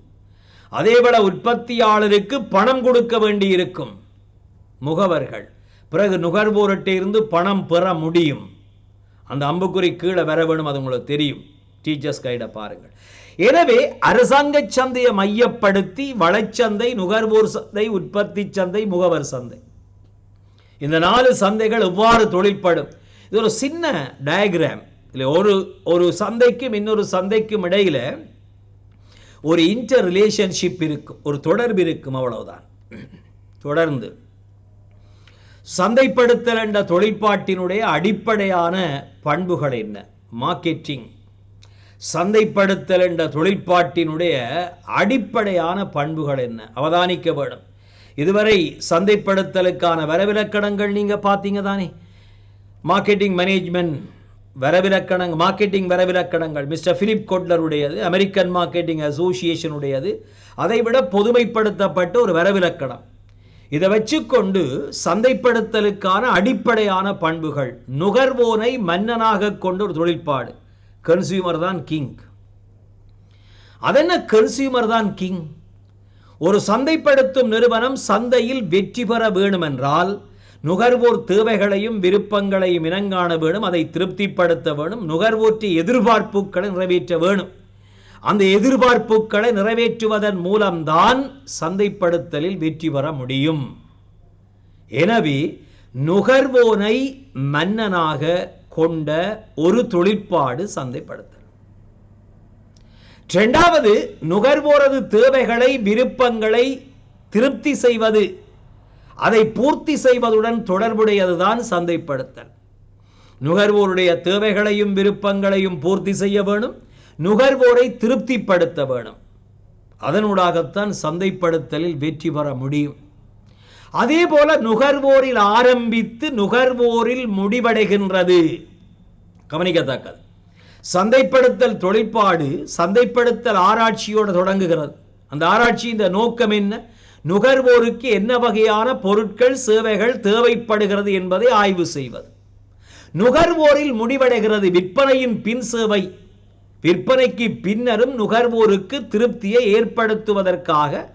அதேபோல உற்பத்தியாளருக்கு பணம் கொடுக்க வேண்டி இருக்கும் முகவர்கள், பிறகு நுகர்வோர்கிட்ட இருந்து பணம் பெற முடியும். அந்த அம்புக்குறி கீழே வர வேணும், அது உங்களுக்கு தெரியும். டீச்சர்ஸ் கைட பாருங்கள். எனவே அரசாங்க சந்தையை மையப்படுத்தி வளச்சந்தை, நுகர்வோர் சந்தை, உற்பத்தி சந்தை, முகவர் சந்தை, இந்த 4 சந்தைகள் எவ்வாறு தொழிற்படும். இது ஒரு சின்ன டயக்ராம். ஒரு சந்தைக்கும் இன்னொரு சந்தைக்கும் இடையில ஒரு இன்டர் ரிலேஷன்ஷிப் இருக்கும், ஒரு தொடர்பு இருக்கும், அவ்வளவுதான். தொடர்ந்து சந்தைப்படுத்தல் என்ற தொழிற்பாட்டினுடைய அடிப்படையான பண்புகள் என்ன? மார்க்கெட்டிங், சந்தைப்படுத்தல் என்ற தொழிற்பாட்டினுடைய அடிப்படையான பண்புகள் என்ன அவதானிக்க வேண்டும். இதுவரை சந்தைப்படுத்தலுக்கான வரவிலக்கணங்கள் நீங்க பார்த்தீங்க தானே. மார்க்கெட்டிங் மேனேஜ்மெண்ட் வரவிலக்கணங்கள், மார்க்கெட்டிங் வரவிலக்கணங்கள் மிஸ்டர் பிலிப் கொட்லருடையது, அமெரிக்கன் மார்க்கெட்டிங் அசோசியேஷன் உடையது, அதைவிட பொதுமைப்படுத்தப்பட்ட ஒரு வரவிலக்கணம். இதை வச்சுக்கொண்டு சந்தைப்படுத்தலுக்கான அடிப்படையான பண்புகள். நுகர்வோனை மன்னனாக கொண்ட ஒரு தொழிற்பாடு. கன்சியூமர் தான் கிங். அதென்ன கன்சியூமர் தான் கிங்? ஒரு சந்தைப்படுத்தும் நிறுவனம் சந்தையில் வெற்றி பெற வேண்டுமென்றால் நுகர்வோர் தேவைகளையும் விருப்பங்களையும் இனங்காண வேணும், அதை திருப்திப்படுத்த வேணும், நுகர்வோற்றை எதிர்பார்ப்புகளை நிறைவேற்ற வேணும். அந்த எதிர்பார்ப்புகளை நிறைவேற்றுவதன் மூலம்தான் சந்தைப்படுத்தலில் வெற்றி பெற முடியும். எனவே நுகர்வோனை மன்னனாக கொண்ட ஒரு தொழிற்பாடு சந்தைப்படுத்தல். இரண்டாவது, நுகர்வோரது தேவைகளை விருப்பங்களை திருப்தி செய்வது, அதை பூர்த்தி செய்வதுடன் தொடர்புடையதுதான் சந்தைப்படுத்தல். நுகர்வோருடைய தேவைகளையும் விருப்பங்களையும் பூர்த்தி செய்ய வேணும், நுகர்வோரை திருப்திப்படுத்த வேணும். அதனூடாகத்தான் சந்தைப்படுத்தலில் வெற்றி பெற முடியும். அதே போல நுகர்வோரில் ஆரம்பித்து நுகர்வோரில் முடிவடைகின்றது. கவனிக்கத்தக்கது. சந்தைப்படுத்தல் தொழிற்பாடு சந்தைப்படுத்தல் ஆராய்ச்சியோடு தொடங்குகிறது. அந்த ஆராய்ச்சியின் நோக்கம் என்ன? நுகர்வோருக்கு என்ன வகையான பொருட்கள் சேவைகள் தேவைப்படுகிறது என்பதை ஆய்வு செய்வது. நுகர்வோரில் முடிவடைகிறது விற்பனையின் பின் சேவை. விற்பனைக்கு பின்னரும் நுகர்வோருக்கு திருப்தியை ஏற்படுத்துவதற்காக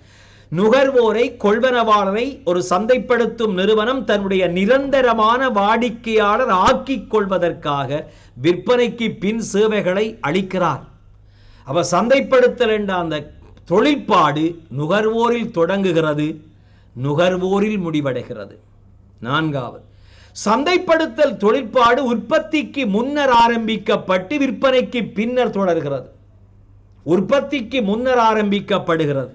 நுகர்வோரை, கொள்வனவாளரை ஒரு சந்தைப்படுத்தும் நிறுவனம் தன்னுடைய நிரந்தரமான வாடிக்கையாளர் ஆக்கிக் கொள்வதற்காக விற்பனைக்கு பின் சேவைகளை அளிக்கிறார். அவ சந்தைப்படுத்தல் என்ற அந்த தொழிற்பாடு நுகர்வோரில் தொடங்குகிறது, நுகர்வோரில் முடிவடைகிறது. நான்காவது, சந்தைப்படுத்தல் தொழிற்பாடு உற்பத்திக்கு முன்னர் ஆரம்பிக்கப்பட்டு விற்பனைக்கு பின்னர் தொடர்கிறது. உற்பத்திக்கு முன்னர் ஆரம்பிக்கப்படுகிறது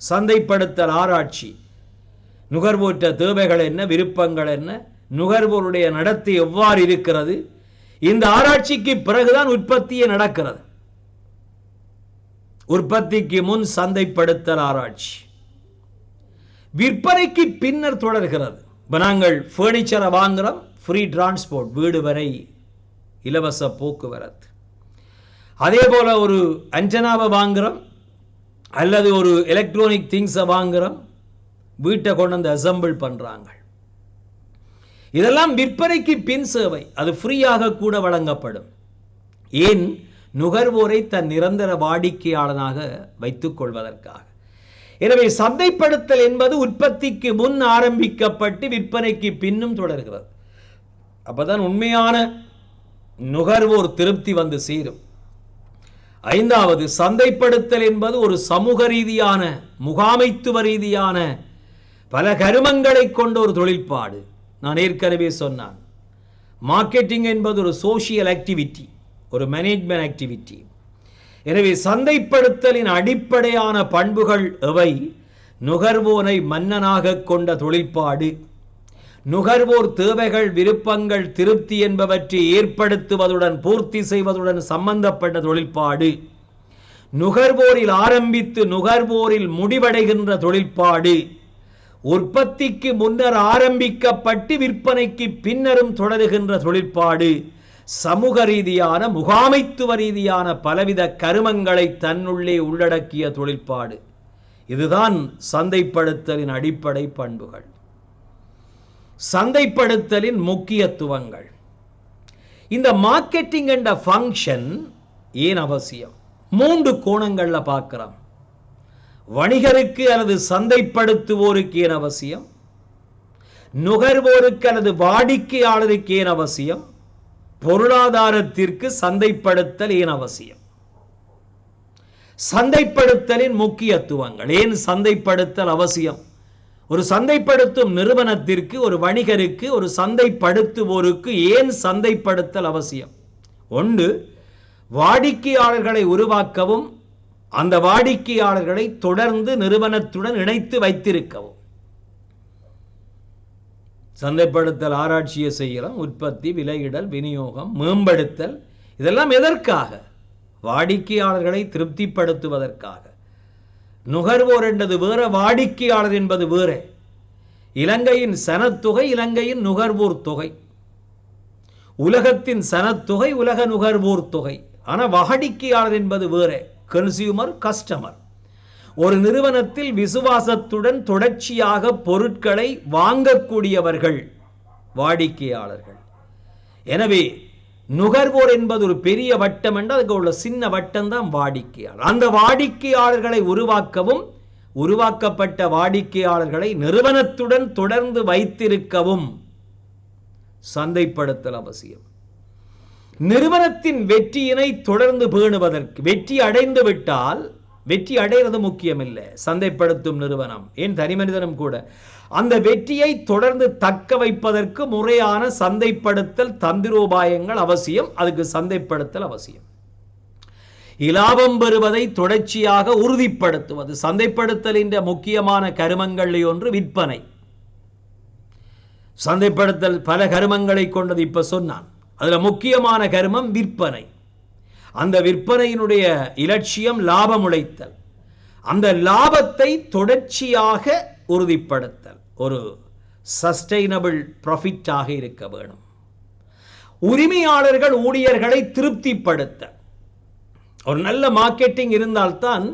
சந்தைப்படுத்தல் ஆராய்ச்சி. நுகர்வோற்ற தேவைகள் என்ன, விருப்பங்கள் என்ன, நுகர்வோருடைய நடத்தை எவ்வாறு இருக்கிறது, இந்த ஆராய்ச்சிக்கு பிறகுதான் உற்பத்தியே நடக்கிறது. உற்பத்திக்கு முன் சந்தைப்படுத்தல் ஆராய்ச்சி, விற்பனைக்கு பின்னர் தொடர்கிறது. இப்போ நாங்கள் ஃபர்னிச்சரை வாங்குறோம், ஃப்ரீ டிரான்ஸ்போர்ட், வீடு வரை இலவச போக்குவரத்து. அதே போல ஒரு ஆண்டனாவை வாங்குறோம் அல்லது ஒரு எலக்ட்ரானிக் திங்ஸை வாங்குறோம், வீட்டை கொண்டு வந்து அசம்பிள் பண்றாங்க. இதெல்லாம் விற்பனைக்கு பின் சேவை, அது ஃப்ரீயாக கூட வழங்கப்படும். ஏன்? நுகர்வோரை தன் நிரந்தர வாடிக்கையாளனாக வைத்துக் கொள்வதற்காக. எனவே சந்தைப்படுத்தல் என்பது உற்பத்திக்கு முன் ஆரம்பிக்கப்பட்டு விற்பனைக்கு பின்னும் தொடர்கிறது. அப்பதான் உண்மையான நுகர்வோர் திருப்தி வந்து சேரும். ஐந்தாவது, சந்தைப்படுத்தல் என்பது ஒரு சமூக ரீதியான, முகாமைத்துவ ரீதியான பல கருமங்களை கொண்ட ஒரு தொழிற்பாடு. நான் ஏற்கனவே சொன்னான், மார்க்கெட்டிங் என்பது ஒரு சோசியல் ஆக்டிவிட்டி, ஒரு மேனேஜ்மெண்ட் ஆக்டிவிட்டி. எனவே சந்தைப்படுத்தலின் அடிப்படையான பண்புகள் எவை? நுகர்வோரை மன்னனாக கொண்ட தொழிற்பாடு, நுகர்வோர் தேவைகள், விருப்பங்கள், திருப்தி என்பவற்றை ஏற்படுத்துவதுடன் பூர்த்தி செய்வதுடன் சம்பந்தப்பட்ட தொழிற்பாடு, நுகர்வோரில் ஆரம்பித்து நுகர்வோரில் முடிவடைகின்ற தொழிற்பாடு, உற்பத்திக்கு முன்னர் ஆரம்பிக்கப்பட்டு விற்பனைக்கு பின்னரும் தொடருகின்ற தொழிற்பாடு, சமூக ரீதியான, முகாமைத்துவ ரீதியான பலவித கருமங்களை தன்னுள்ளே உள்ளடக்கிய தொழிற்பாடு. இதுதான் சந்தைப்படுத்தலின் அடிப்படை பண்புகள். சந்தைப்படுத்தலின் முக்கியத்துவங்கள். இந்த மார்க்கெட்டிங் என்ற ஃபங்க்ஷன் ஏன் அவசியம்? 3 கோணங்கள்ல பார்க்கிறோம். வணிகருக்கு அல்லது சந்தைப்படுத்துவோருக்கு ஏன் அவசியம்? நுகர்வோருக்கு அல்லது வாடிக்கையாளருக்கு ஏன் அவசியம்? பொருளாதாரத்திற்கு சந்தைப்படுத்தல் ஏன் அவசியம்? சந்தைப்படுத்தலின் முக்கியத்துவங்கள். ஏன் சந்தைப்படுத்தல் அவசியம்? ஒரு சந்தைப்படுத்தும் நிறுவனத்திற்கு, ஒரு வணிகருக்கு, ஒரு சந்தைப்படுத்துவோருக்கு ஏன் சந்தைப்படுத்தல் அவசியம்? ஒன்று, வாடிக்கையாளர்களை உருவாக்கவும் அந்த வாடிக்கையாளர்களை தொடர்ந்து நிறுவனத்துடன் இணைத்து வைத்திருக்கவும். சந்தைப்படுத்தல் ஆராய்ச்சியை செய்யலாம். உற்பத்தி, விலையிடல், விநியோகம், மேம்படுத்தல், இதெல்லாம் எதற்காக? வாடிக்கையாளர்களை திருப்திப்படுத்துவதற்காக. நுகர்வோர் என்பது வேற, வாடிக்கையாளர் என்பது வேற. இலங்கையின் சனத்தொகை, இலங்கையின் நுகர்வோர் தொகை. உலகத்தின் சனத்தொகை, உலக நுகர்வோர் தொகை. ஆனால் வாடிக்கையாளர் என்பது வேற, கன்சியூமர், கஸ்டமர். ஒரு நிறுவனத்தில் விசுவாசத்துடன் தொடர்ச்சியாக பொருட்களை வாங்கக்கூடியவர்கள் வாடிக்கையாளர்கள். எனவே நுகர்வோர் என்பது ஒரு பெரிய வட்டம் என்று, அதுக்கு உள்ள சின்ன வட்டம் தான் வாடிக்கையாளர். அந்த வாடிக்கையாளர்களை உருவாக்கவும் உருவாக்கப்பட்ட வாடிக்கையாளர்களை நிறுவனத்துடன் தொடர்ந்து வைத்திருக்கவும் சந்தைப்படுத்தல் அவசியம். நிறுவனத்தின் வெற்றியினை தொடர்ந்து பேணுவதற்கு, வெற்றி அடைந்து விட்டால், வெற்றி அடைகிறது முக்கியமில்லை சந்தைப்படுத்தும் நிறுவனம், ஏன் தனி மனிதனும் கூட, அந்த வெற்றியை தொடர்ந்து தக்க வைப்பதற்கு முறையான சந்தைப்படுத்தல் தந்திரோபாயங்கள் அவசியம். அதுக்கு சந்தைப்படுத்தல் அவசியம். இலாபம் பெறுவதை தொடர்ச்சியாக உறுதிப்படுத்துவது சந்தைப்படுத்தலின் முக்கியமான கருமங்கள் ஒன்று. விற்பனை. சந்தைப்படுத்தல் பல கருமங்களை கொண்டது. இப்ப சொன்னான், அதுல முக்கியமான கருமம் விற்பனை. அந்த விற்பனையினுடைய இலட்சியம் லாபம் உழைத்தல். அந்த லாபத்தை தொடர்ச்சியாக உறுதிப்படுத்தல், ஒரு சஸ்டைனபிள் ப்ராஃபிட்டாக இருக்க வேணும். உரிமையாளர்கள் ஊழியர்களை திருப்திப்படுத்த, ஒரு நல்ல மார்க்கெட்டிங் இருந்தால்தான்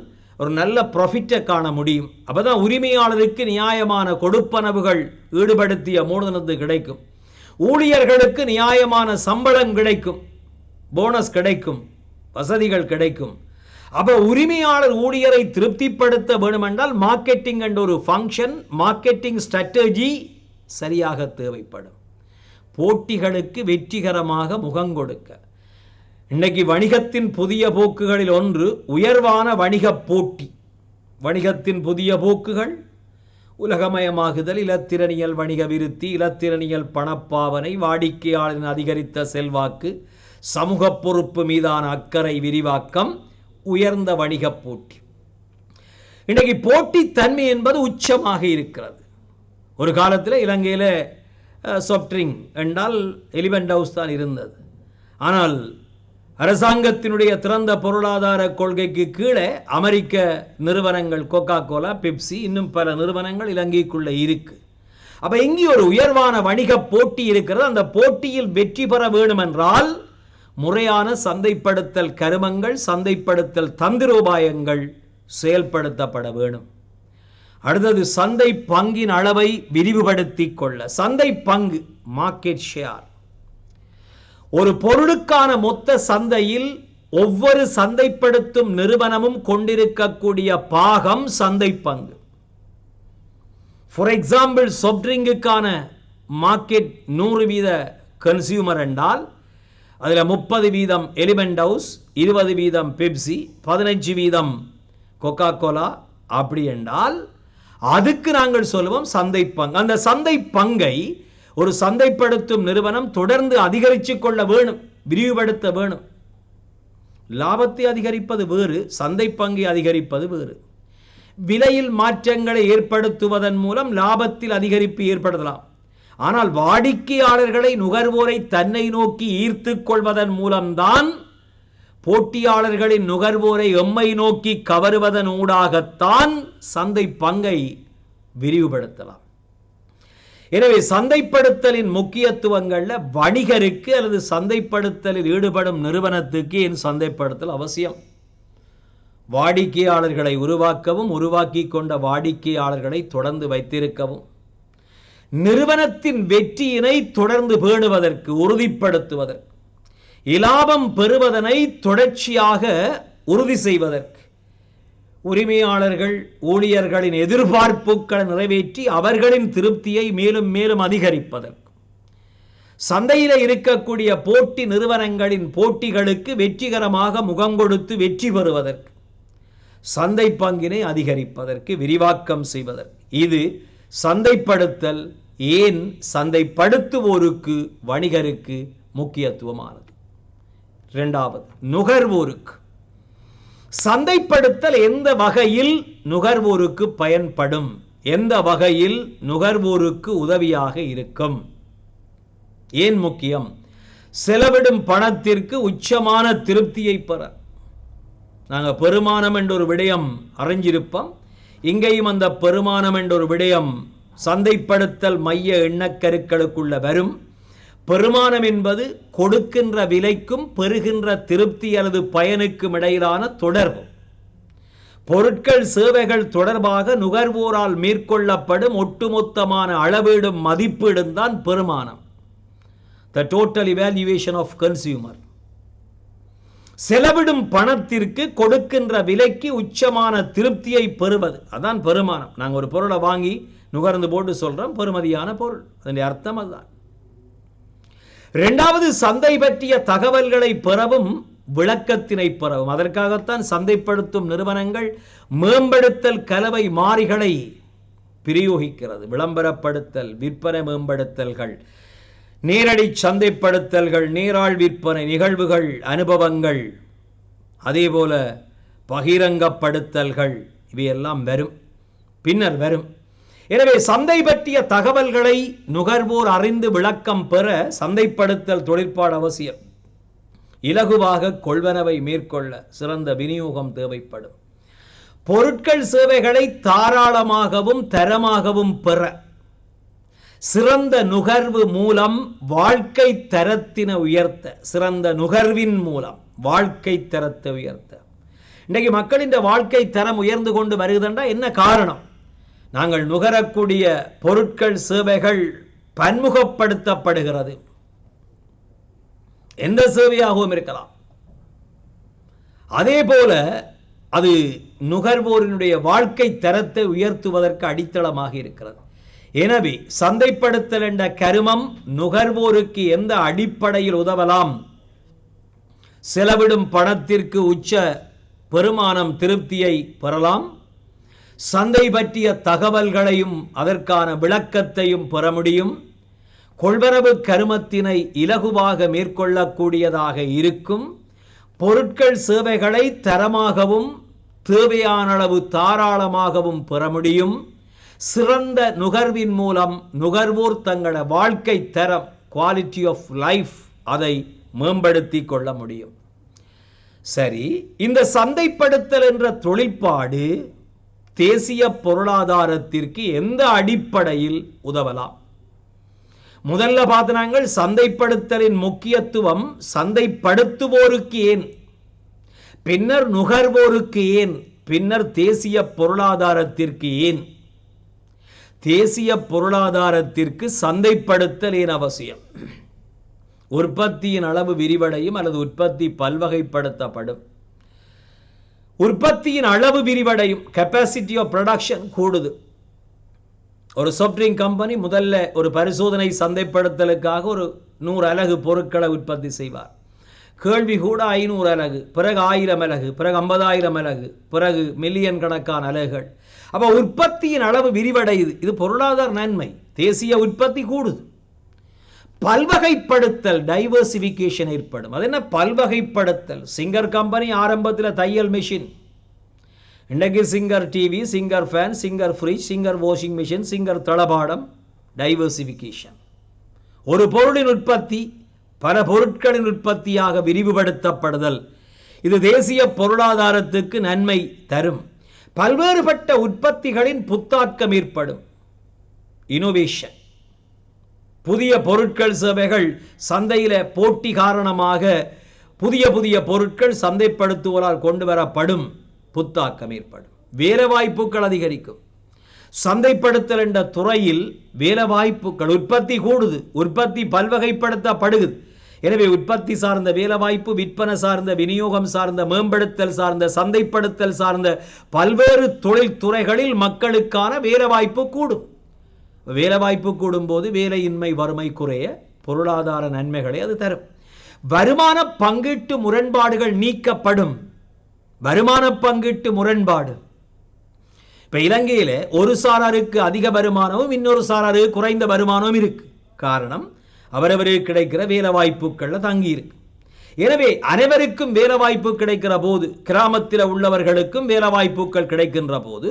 ஒரு நல்ல ப்ராஃபிட்டை காண முடியும். அப்பதான் உரிமையாளருக்கு நியாயமான கொடுப்பனவுகள் ஈடுபடுத்திய மூலதனத்து கிடைக்கும், ஊழியர்களுக்கு நியாயமான சம்பளம் கிடைக்கும், போனஸ் கிடைக்கும், வசதிகள் கிடைக்கும். அப்ப உரிமையாளர் ஊழியரை திருப்திப்படுத்த வேண்டுமென்றால் மார்க்கெட்டிங் என்ற ஒரு ஃபங்க்ஷன், மார்க்கெட்டிங் ஸ்ட்ராட்டஜி சரியாக தேவைப்படும். போட்டிகளுக்கு வெற்றிகரமாக முகம் கொடுக்க, இன்னைக்கு வணிகத்தின் புதிய போக்குகளில் ஒன்று உயர்வான வணிக போட்டி. வணிகத்தின் புதிய போக்குகள் உலகமயமாகுதல், இலத்திரனியல் வணிக விருத்தி, இலத்திரனியல் பணப்பாவனை, வாடிக்கையாளரின் அதிகரித்த செல்வாக்கு, சமூக பொறுப்பு மீதான அக்கறை விரிவாக்கம், உயர்ந்த வணிக போட்டி. இன்றைக்கு போட்டித்தன்மை என்பது உச்சமாக இருக்கிறது. ஒரு காலத்தில் இலங்கையில் சாஃப்ட் ட்ரிங்க் என்றால் எலிபென்ட் ஹவுஸ் தான் இருந்தது. ஆனால் அரசாங்கத்தினுடைய திறந்த பொருளாதார கொள்கைக்கு கீழே அமெரிக்க நிறுவனங்கள் கோகா கோலா, பெப்சி, இன்னும் பல நிறுவனங்கள் இலங்கைக்குள்ள இருக்கு. அப்ப இங்கே ஒரு உயர்வான வணிக போட்டி இருக்கிறது. அந்த போட்டியில் வெற்றி பெற வேண்டும் என்றால் முறையான சந்தைப்படுத்தல் கருமங்கள், சந்தைப்படுத்தல் தந்திரோபாயங்கள் செயல்படுத்தப்பட வேண்டும். அடுத்தது சந்தை பங்கின் அளவை விரிவுபடுத்திக் கொள்ள. சந்தை பங்கு, மார்க்கெட் ஷேர், ஒரு பொருளுக்கான மொத்த சந்தையில் ஒவ்வொரு சந்தைப்படுத்தும் நிறுவனமும் கொண்டிருக்கக்கூடிய பாகம் சந்தை பங்கு. ஃபார் எக்ஸாம்பிள், சொப்ட்ரிங்குக்கான மார்க்கெட் 100% கன்சியூமர் என்றால் அதில் 30% element house, 20% Pepsi, 15% Coca Cola. அப்படி என்றால் அதுக்கு நாங்கள் சொல்லுவோம் சந்தை பங்கு. அந்த சந்தை பங்கை ஒரு சந்தைப்படுத்தும் நிறுவனம் தொடர்ந்து அதிகரித்து கொள்ள வேணும், விரிவுபடுத்த வேணும். லாபத்தை அதிகரிப்பது வேறு, சந்தை பங்கை அதிகரிப்பது வேறு. விலையில் மாற்றங்களை ஏற்படுத்துவதன் மூலம் லாபத்தில் அதிகரிப்பு ஏற்படுத்தலாம். ஆனால் வாடிக்கையாளர்களை, நுகர்வோரை தன்னை நோக்கி ஈர்த்து கொள்வதன் மூலம்தான் போட்டியாளர்களின் நுகர்வோரை எம்மை நோக்கி கவருவதன் ஊடாகத்தான் சந்தை பங்கை விரிவுபடுத்தலாம். எனவே சந்தைப்படுத்தலின் முக்கியத்துவங்கள்ல வணிகருக்கு அல்லது சந்தைப்படுத்தலில் ஈடுபடும் நிறுவனத்துக்கு ஏன் சந்தைப்படுத்தல் அவசியம்? வாடிக்கையாளர்களை உருவாக்கவும், உருவாக்கி கொண்ட வாடிக்கையாளர்களை தொடர்ந்து வைத்திருக்கவும், நிறுவனத்தின் வெற்றியினை தொடர்ந்து பேணுவதற்கு, உறுதிப்படுத்துவதற்கு, இலாபம் பெறுவதனை தொடர்ச்சியாக உறுதி செய்வதற்கு, உரிமையாளர்கள் ஊழியர்களின் எதிர்பார்ப்புகளை நிறைவேற்றி அவர்களின் திருப்தியை மேலும் மேலும் அதிகரிப்பதற்கு, சந்தையில் இருக்கக்கூடிய போட்டி நிறுவனங்களின் போட்டிகளுக்கு வெற்றிகரமாக முகம் கொடுத்து வெற்றி பெறுவதற்கு, சந்தை பங்கினை அதிகரிப்பதற்கு, விரிவாக்கம் செய்வதற்கு. இது சந்தைப்படுத்தல் ஏன் சந்தைப்படுத்துவோருக்கு, வணிகருக்கு முக்கியத்துவமானது. இரண்டாவது, நுகர்வோருக்கு. சந்தைப்படுத்தல் எந்த வகையில் நுகர்வோருக்கு பயன்படும், எந்த வகையில் நுகர்வோருக்கு உதவியாக இருக்கும்? ஏன் முக்கியம்? செலவிடும் பணத்திற்கு உச்சமான திருப்தியை பெற. நாங்கள் பெருமானம் என்ற ஒரு விடயம் அறிஞ்சிருப்போம். இங்கேயும் அந்த பெருமானம் என்ற ஒரு விடயம் சந்தைப்படுத்தல் மைய எண்ணக்கருக்களுக்குள்ள வரும். பெருமானம் என்பது கொடுக்கின்ற விலைக்கும் பெறுகின்ற திருப்தி அல்லது பயனுக்கும் இடையிலான தொடர்பு. பொருட்கள் சேவைகள் தொடர்பாக நுகர்வோரால் மேற்கொள்ளப்படும் ஒட்டுமொத்தமான அளவீடும் மதிப்பீடும் தான் பெருமானம். The total evaluation of consumer. செலவிடும் பணத்திற்கு கொடுக்கின்ற விலைக்கு உச்சமான திருப்தியை பெறுவது, அதான் பெருமானம். நாங்கள் ஒரு பொருளை வாங்கி நுகர்ந்து போட்டு சொல்றோம் பெறுமதியான பொருள், அதனுடைய அர்த்தம் அதுதான். இரண்டாவது, சந்தை பற்றிய தகவல்களை பெறவும் விளக்கத்தினை பெறவும். அதற்காகத்தான் சந்தைப்படுத்தும் நிறுவனங்கள் மேம்படுத்தல் கலவை மாறிகளை பிரயோகிக்கிறது. விளம்பரப்படுத்தல், விற்பனை மேம்படுத்தல்கள், நேரடி சந்தைப்படுத்தல்கள், நேராள் விற்பனை நிகழ்வுகள், அனுபவங்கள், அதேபோல பகிரங்கப்படுத்தல்கள், இவையெல்லாம் வரும், பின்னர் வரும். எனவே சந்தை பற்றிய தகவல்களை நுகர்வோர் அறிந்து விளக்கம் பெற சந்தைப்படுத்தல் தொழிற்பாடு அவசியம். இலகுவாக கொள்வனவை மேற்கொள்ள சிறந்த விநியோகம் தேவைப்படும். பொருட்கள் சேவைகளை தாராளமாகவும் தரமாகவும் பெற சிறந்த நுகர்வு மூலம் வாழ்க்கை தரத்தினை உயர்த்த, சிறந்த நுகர்வின் மூலம் வாழ்க்கை தரத்தை உயர்த்த. இன்றைக்கு மக்களின் வாழ்க்கை தரம் உயர்ந்து கொண்டு வருகிறதா? என்ன காரணம்? நாங்கள் நுகரக்கூடிய பொருட்கள் சேவைகள் பன்முகப்படுத்தப்படுகிறது. எந்த சேவையாகவும் இருக்கலாம். அதே போல அது நுகர்வோரினுடைய வாழ்க்கை தரத்தை உயர்த்துவதற்கு அடித்தளமாக இருக்கிறது. எனவே சந்தைப்படுத்தல் என்ற கருமம் நுகர்வோருக்கு எந்த அடிப்படையில் உதவலாம்? செலவிடும் பணத்திற்கு உச்ச பெருமானம் திருப்தியை பெறலாம். சந்தை பற்றிய தகவல்களையும் அதற்கான விளக்கத்தையும் பெற முடியும். கொள்வரவு கருமத்தினை இலகுவாக மேற்கொள்ளக்கூடியதாக இருக்கும். பொருட்கள் சேவைகளை தரமாகவும் தேவையான அளவு தாராளமாகவும் பெற முடியும். சிறந்த நுகர்வின் மூலம் நுகர்வோர் தங்கள வாழ்க்கை தரம், குவாலிட்டி ஆஃப் லைஃப், அதை மேம்படுத்தி கொள்ள முடியும். சரி, இந்த சந்தைப்படுத்தல் என்ற தொழிற்பாடு தேசிய பொருளாதாரத்திற்கு எந்த அடிப்படையில் உதவலாம்? முதல்ல பார்த்தனாங்க சந்தைப்படுத்தலின் முக்கியத்துவம் சந்தைப்படுத்துவோருக்கு ஏன், பின்னர் நுகர்வோருக்கு ஏன், பின்னர் தேசிய பொருளாதாரத்திற்கு ஏன். தேசிய பொருளாதாரத்திற்கு சந்தைப்படுத்தல் ஏன் அவசியம்? உற்பத்தியின் அளவு விரிவடையும் அல்லது உற்பத்தி பல்வகைப்படுத்தப்படும். உற்பத்தியின் அளவு விரிவடையும், கெப்பாசிட்டி ஆஃப் ப்ரொடக்ஷன் கூடுது. ஒரு சாஃப்ட் ட்ரிங்க் கம்பெனி முதல்ல ஒரு பரிசோதனை சந்தைப்படுத்தலுக்காக ஒரு 100 அலகு பொருட்களை உற்பத்தி செய்வார். கேள்வி கூட 500 அலகு, பிறகு 1000 அலகு, பிறகு 50,000 அலகு, பிறகு மில்லியன் கணக்கான அலகுகள். அப்போ உற்பத்தியின் அளவு விரிவடையுது. இது பொருளாதார நன்மை, தேசிய உற்பத்தி கூடுது. பல்வகைப்படுத்தல், டைவர்சிஃபிகேஷன் ஏற்படும். அது என்ன பல்வகைப்படுத்தல்? சிங்கர் கம்பெனி ஆரம்பத்தில் தையல் மிஷின், இன்றைக்கு Singer TV, Singer fan, Singer fridge, Singer washing machine, Singer தளபாடம். டைவர்சிஃபிகேஷன், ஒரு பொருளின் உற்பத்தி பல பொருட்களின் உற்பத்தியாக விரிவுபடுத்தப்படுதல். இது தேசிய பொருளாதாரத்துக்கு நன்மை தரும். பல்வேறுபட்ட உற்பத்திகளின் புத்தாக்கம் ஏற்படும், இனோவேஷன். புதிய பொருட்கள் சேவைகள் சந்தையில போட்டி காரணமாக புதிய புதிய பொருட்கள் சந்தைப்படுத்துவதால் கொண்டு வரப்படும், புத்தாக்கம் ஏற்படும். வேலைவாய்ப்புகள் அதிகரிக்கும். சந்தைப்படுத்தல் என்ற துறையில் வேலைவாய்ப்புகள், உற்பத்தி கூடுது, உற்பத்தி பல்வகைப்படுத்தப்படுது. எனவே உற்பத்தி சார்ந்த வேலைவாய்ப்பு, விற்பனை சார்ந்த, விநியோகம் சார்ந்த, மேம்படுத்தல் சார்ந்த, சந்தைப்படுத்தல் சார்ந்த பல்வேறு தொழில் துறைகளில் மக்களுக்கான வேலைவாய்ப்பு கூடும். வேலைவாய்ப்பு கூடும்போது வேலையின்மை, வறுமை குறைய பொருளாதார நன்மைகளை அது தரும். வருமான பங்கீட்டு முரண்பாடுகள் நீக்கப்படும். வருமான பங்கீட்டு முரண்பாடு, இப்ப இலங்கையில ஒரு சாராருக்கு அதிக வருமானமும் இன்னொரு சாராருக்கு குறைந்த வருமானமும் இருக்கு. காரணம், அவரவருக்கு கிடைக்கிற வேலை வாய்ப்புகள்ல தங்கி இருக்கு. எனவே அனைவருக்கும் வேலை வாய்ப்பு கிடைக்கிற போது, கிராமத்தில் உள்ளவர்களுக்கும் வேலை வாய்ப்புகள் கிடைக்கின்ற போது,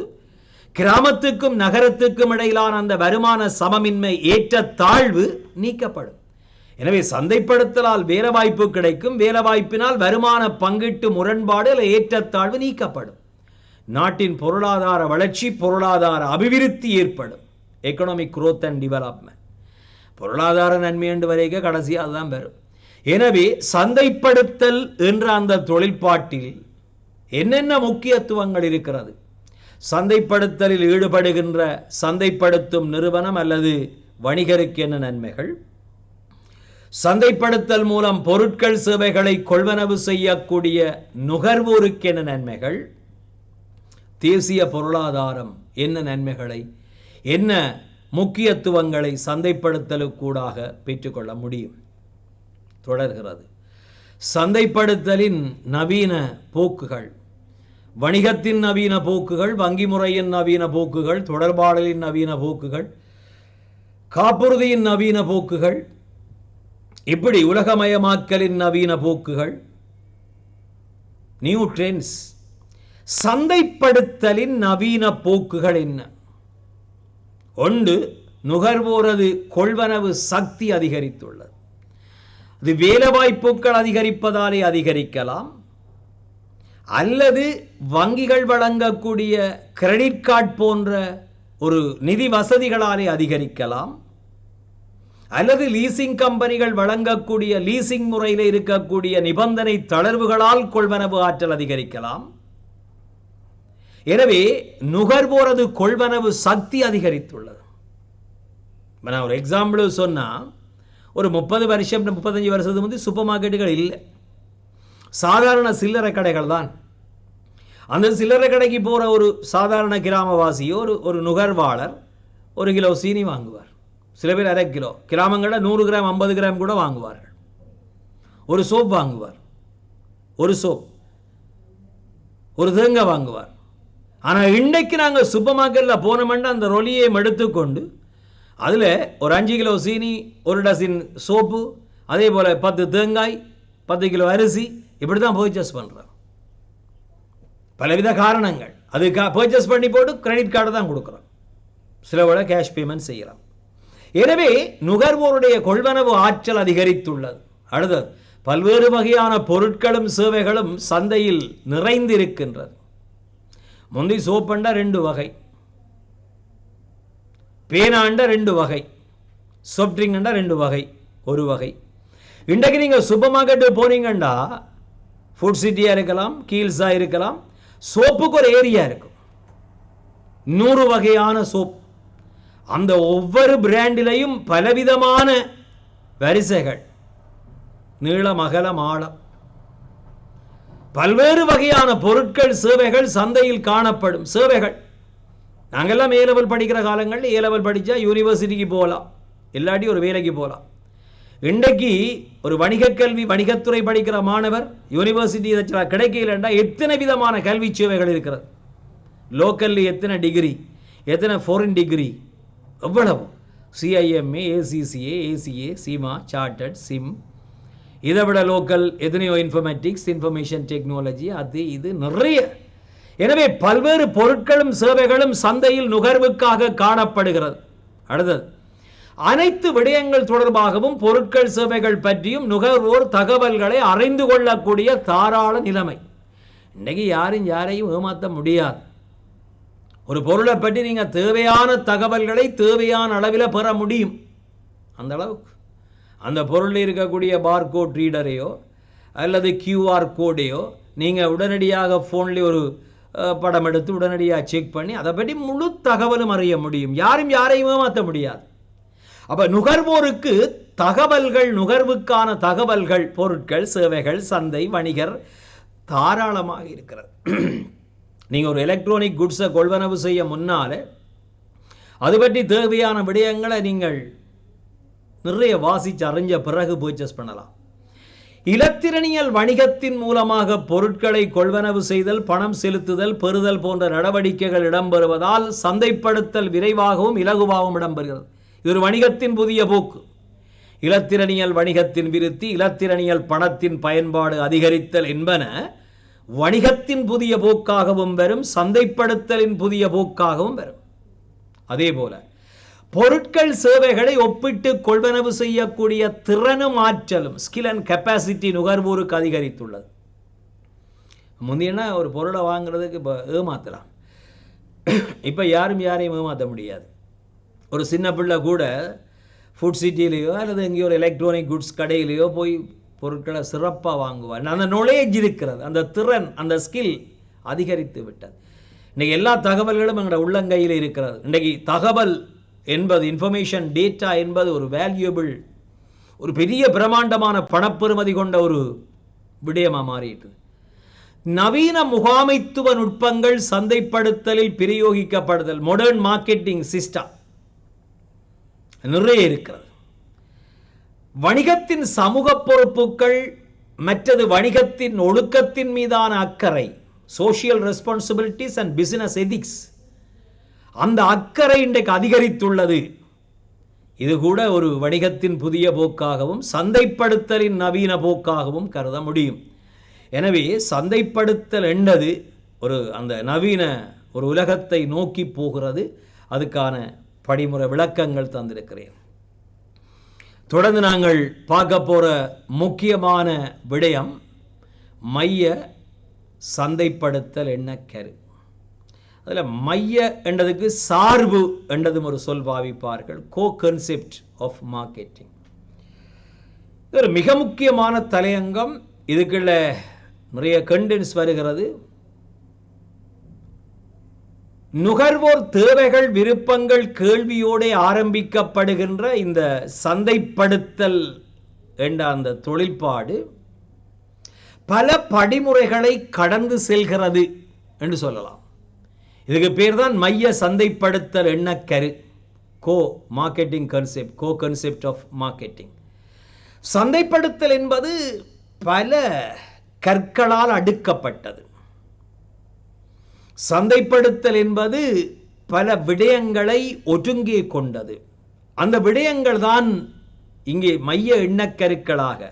கிராமத்துக்கும் நகரத்துக்கும் இடையிலான அந்த வருமான சமமின்மை, ஏற்ற தாழ்வு நீக்கப்படும். எனவே சந்தைப்படுத்தலால் வேலை வாய்ப்பு கிடைக்கும், வேலை வாய்ப்பினால் வருமான பங்கீட்டு முரண்பாடு ஏற்றத்தாழ்வு நீக்கப்படும். நாட்டின் பொருளாதார வளர்ச்சி, பொருளாதார அபிவிருத்தி ஏற்படும். Economic growth and development. பொருளாதார நன்மை என்று வரைக்கும் கடைசியாக அதுதான் பெறும். எனவே சந்தைப்படுத்தல் என்ற அந்த தொழிற்பாட்டில் என்னென்ன முக்கியத்துவங்கள் இருக்கிறது? சந்தைப்படுத்தலில் ஈடுபடுகின்ற சந்தைப்படுத்தும் நிறுவனம் அல்லது வணிகருக்கு என்ன நன்மைகள்? சந்தைப்படுத்தல் மூலம் பொருட்கள் சேவைகளை கொள்வனவு செய்யக்கூடிய நுகர்வோருக்கு என்ன நன்மைகள்? தேசிய பொருளாதாரம் என்ன நன்மைகளை, என்ன முக்கியத்துவங்களை சந்தைப்படுத்தலுக்கூடாக பெற்றுக்கொள்ள முடியும்? தொடர்கிறது. சந்தைப்படுத்தலின் நவீன போக்குகள், வணிகத்தின் நவீன போக்குகள், வங்கி முறையின் நவீன போக்குகள், தொடர்பாடலின் நவீன போக்குகள், காப்புறுதியின் நவீன போக்குகள், இப்படி உலகமயமாக்கலின் நவீன போக்குகள், நியூ ட்ரெண்ட்ஸ். சந்தைப்படுத்தலின் நவீன போக்குகள் என்ன? ஒன்று, நுகர்வோரது கொள்வனவு சக்தி அதிகரித்துள்ளது. அது வேலைவாய்ப்புகள் அதிகரிப்பதாலே அதிகரிக்கலாம், அல்லது வங்கிகள் வழங்கக்கூடிய கிரெடிட் கார்டு போன்ற ஒரு நிதி வசதிகளாலே அதிகரிக்கலாம், அல்லது லீசிங் கம்பெனிகள் வழங்கக்கூடிய லீசிங் முறையில் இருக்கக்கூடிய நிபந்தனை தளர்வுகளால் கொள்வனவு ஆற்றல் அதிகரிக்கலாம். எனவே நுகர்வோரது கொள்வனவு சக்தி அதிகரித்துள்ளது. நான் ஒரு எக்ஸாம்பிள் சொன்னா, ஒரு 30 வருஷம் 35 வருஷத்துக்கு முந்தைய சூப்பர் மார்க்கெட்டுகள் இல்லை, சாதாரண சில்லறை கடைகள் தான். அந்த சில்லறை கடைக்கு போற ஒரு சாதாரண கிராமவாசியோ ஒரு நுகர்வாளர் 1 கிலோ சீனி வாங்குவார், சில பேர் அரை கிலோ, கிராமங்களில் 100 கிராம் 50 கிராம் கூட வாங்குவார்கள். ஒரு சோப் வாங்குவார், ஒரு சோப், ஒரு தேங்காய் வாங்குவார். ஆனால் இன்றைக்கு நாங்கள் சூப்பர் மார்க்கெட்டில் போனோம்னா அந்த ரொலியை எடுத்துக்கொண்டு அதில் ஒரு 5 கிலோ சீனி, 1 டசின் சோப்பு, அதே போல் 10 தேங்காய், 10 கிலோ அரிசி, இப்படி தான் பர்ச்சேஸ் பண்ணுறோம். பலவித காரணங்கள், அதுக்காக பர்ச்சேஸ் பண்ணி போட்டு கிரெடிட் கார்டு தான் கொடுக்குறோம், சில விட கேஷ் பேமெண்ட் செய்கிறோம். எனவே நுகர்வோருடைய கொள்வனவு ஆற்றல் அதிகரித்துள்ளது. அடுத்தது, பல்வேறு வகையான பொருட்களும் சேவைகளும் சந்தையில் நிறைந்திருக்கின்றது. முந்தி சோப்பண்ட 2 வகை, பேனாண்ட 2 வகை, சாஃப்ட் ட்ரிங்க்ண்டா 2 வகை, ஒரு வகை. இன்றைக்கு நீங்கள் சூப்பர் மார்க்கெட்டு போனீங்கண்டா, ஃபுட் சிட்டியாக இருக்கலாம், கீல்ஸாக இருக்கலாம், சோப்புக்கு ஒரு ஏரியா இருக்கும். 100 வகையான சோப். அந்த ஒவ்வொரு பிராண்டிலையும் பலவிதமான வரிசைகள், நீளம் அகலம் ஆழம், பல்வேறு வகையான பொருட்கள் சேவைகள் சந்தையில் காணப்படும். சேவைகள் நாங்கெல்லாம் ஏ லெவல் படிக்கிற காலங்களில் ஏ லெவல் படித்தா யூனிவர்சிட்டிக்கு போகலாம், இல்லாட்டி ஒரு வேலைக்கு போகலாம். இன்றைக்கு ஒரு வணிக கல்வி வணிகத்துறை படிக்கிற மாணவர் யூனிவர்சிட்டி கிடைக்கலண்டா எத்தனை விதமான கல்வி சேவைகள் இருக்கிறது. லோக்கல்லி எத்தனை டிகிரி, எத்தனை ஃபாரின் டிகிரி, எவ்வளவு CIMA, ACCA, ACA, Sima, chartered, sim, இதை விட லோக்கல் எத்தனையோ இன்ஃபர்மேட்டிக்ஸ், இன்ஃபர்மேஷன் டெக்னாலஜி, அது இது நிறைய. எனவே பல்வேறு பொருட்களும் சேவைகளும் சந்தையில் நுகர்வுக்காக காணப்படுகிறது. அடுத்தது, அனைத்து விடயங்கள் தொடர்பாகவும் பொருட்கள் சேவைகள் பற்றியும் நுகர்வோர் தகவல்களை அறிந்து கொள்ளக்கூடிய தாராள நிலைமை. இன்னைக்கு யாரையும் ஏமாற்ற முடியாது. ஒரு பொருளை பற்றி நீங்கள் தேவையான தகவல்களை தேவையான அளவில் பெற முடியும். அந்த அளவுக்கு அந்த பொருளில் இருக்கக்கூடிய பார்கோட் ரீடரையோ அல்லது கியூஆர் கோடையோ நீங்கள் உடனடியாக ஃபோன்லேயே ஒரு படம் எடுத்து உடனடியாக செக் பண்ணி அதை பற்றி முழு தகவலும் அறிய முடியும். யாரையும் ஏமாற்ற முடியாது. அப்போ நுகர்வோருக்கு தகவல்கள், நுகர்வுக்கான தகவல்கள், பொருட்கள், சேவைகள், சந்தை, வணிகர் தாராளமாக இருக்கிறது. நீங்கள் ஒரு எலக்ட்ரானிக் குட்ஸை கொள்வனவு செய்ய முன்னால் அது பற்றி தேவையான விடயங்களை நீங்கள் நிறைய வாசித்து அறிஞ்ச பிறகு பர்ச்சேஸ் பண்ணலாம். இலத்திரனியல் வணிகத்தின் மூலமாக பொருட்களை கொள்வனவு செய்தல், பணம் செலுத்துதல், பெறுதல் போன்ற நடவடிக்கைகள் இடம்பெறுவதால் சந்தைப்படுத்தல் விரைவாகவும் இலகுவாகவும் இடம்பெறுகிறது. இது ஒரு வணிகத்தின் புதிய போக்கு. இலத்திரனியல் வணிகத்தின் விருத்தி, இலத்திரனியல் பணத்தின் பயன்பாடு அதிகரித்தல் என்பன வணிகத்தின் புதிய போக்காகவும் வரும், சந்தைப்படுத்தலின் புதிய போக்காகவும் வரும். அதே போல பொருட்கள் சேவைகளை ஒப்பிட்டு கொள்வனவு செய்யக்கூடிய திறனும் ஆற்றலும், ஸ்கில் அண்ட் கெப்பாசிட்டி நுகர்வோருக்கு அதிகரித்துள்ளது. முந்தினா ஒரு பொருளை வாங்குறதுக்கு இப்போ ஏமாத்தலாம், இப்போ யாரையும் ஏமாற்ற முடியாது. ஒரு சின்ன பிள்ளை கூட ஃபுட் சிட்டிலேயோ அல்லது எங்கேயோ ஒரு எலக்ட்ரானிக் குட்ஸ் கடையிலையோ போய் பொருட்களை சிறப்பாக வாங்குவார். அந்த நாலேஜ் இருக்கிறது, அந்த திறன், அந்த ஸ்கில் அதிகரித்து விட்டது. இன்றைக்கி எல்லா தகவல்களும் எங்களோட உள்ளங்கையில் இருக்கிறது. இன்றைக்கி தகவல் என்பது, இன்ஃபர்மேஷன் டேட்டா என்பது ஒரு வேல்யூபிள், ஒரு பெரிய பிரமாண்டமான பணப்பெறுமதி கொண்ட ஒரு விடயமாக மாறிட்டு. நவீன முகாமைத்துவ நுட்பங்கள் சந்தைப்படுத்தலில் பிரயோகிக்கப்படுதல், மாடர்ன் மார்க்கெட்டிங் சிஸ்டம் நிறைய இருக்கிறது. வணிகத்தின் சமூக பொறுப்புகள், மற்றது வணிகத்தின் ஒழுக்கத்தின் மீதான அக்கறை, social responsibilities and business ethics, அந்த அக்கறை இன்றைக்கு அதிகரித்துள்ளது. இது கூட ஒரு வணிகத்தின் புதிய போக்காகவும் சந்தைப்படுத்தலின் நவீன போக்காகவும் கருத முடியும். எனவே சந்தைப்படுத்தல் என்பது அந்த நவீன ஒரு உலகத்தை நோக்கி போகிறது. அதுக்கான படிமுறை விளக்கங்கள் தந்திருக்கிறேன். தொடர்ந்து நாங்கள் பார்க்க போகிற முக்கியமான விடயம் மைய சந்தைப்படுத்தல் என்ன கரு. அதில் மைய என்றதுக்கு சார்பு என்றதும் ஒரு சொல் பாவிப்பார்கள். கோ கன்செப்ட் ஆஃப் மார்க்கெட்டிங். இது ஒரு மிக முக்கியமான தலையங்கம். இதுக்குள்ள நிறைய கண்டென்ட்ஸ் வருகிறது. நுகர்வோர் தேவைகள், விருப்பங்கள், கேள்வியோடு ஆரம்பிக்கப்படுகின்ற இந்த சந்தைப்படுத்தல் என்ற அந்த தொழில்பாடு பல படிமுறைகளை கடந்து செல்கிறது என்று சொல்லலாம். இதுக்கு பேர் தான் மைய சந்தைப்படுத்தல் எண்ணக்கரு, core marketing concept, core concept of marketing. சந்தைப்படுத்தல் என்பது பல கற்களால் அடுக்கப்பட்டது. சந்தைப்படுத்தல் என்பது பல விடயங்களை ஒருங்கே கொண்டது. அந்த விடயங்கள் தான் இங்கே மைய எண்ணக்கருக்களாக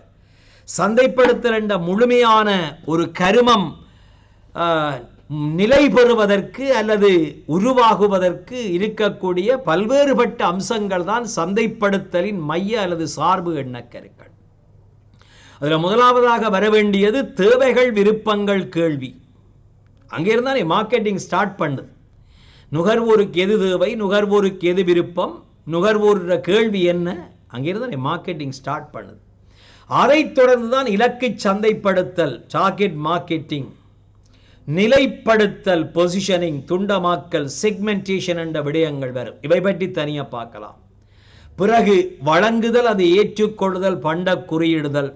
சந்தைப்படுத்தல் என்ற முழுமையான ஒரு கருமம் நிலை பெறுவதற்கு அல்லது உருவாகுவதற்கு இருக்கக்கூடிய பல்வேறுபட்ட அம்சங்கள் தான் சந்தைப்படுத்தலின் மைய அல்லது சார்பு எண்ணக்கருக்கள். அதில் முதலாவதாக வர வேண்டியது தேவைகள் விருப்பங்கள் கேள்வி. அங்கே இருந்தானே மார்க்கெட்டிங் ஸ்டார்ட் பண்ணுது. நுகர்வோருக்கு எது தேவை, நுகர்வோருக்கு எது விருப்பம், நுகர்வோருடைய கேள்வி என்ன, அங்கிருந்து மார்க்கெட்டிங் ஸ்டார்ட் பண்ணுது. அதைத் தொடர்ந்து தான் இலக்கு சந்தைப்படுத்தல், டார்கெட் மார்க்கெட்டிங், நிலைப்படுத்தல், பொசிஷனிங், துண்டமாக்கல், செக்மெண்டேஷன் என்ற விடயங்கள் வரும். இவை பற்றி தனியாக பார்க்கலாம். பிறகு வழங்குதல், அதை ஏற்றுக்கொள்ளுதல், பண்ட குறியிடுதல்,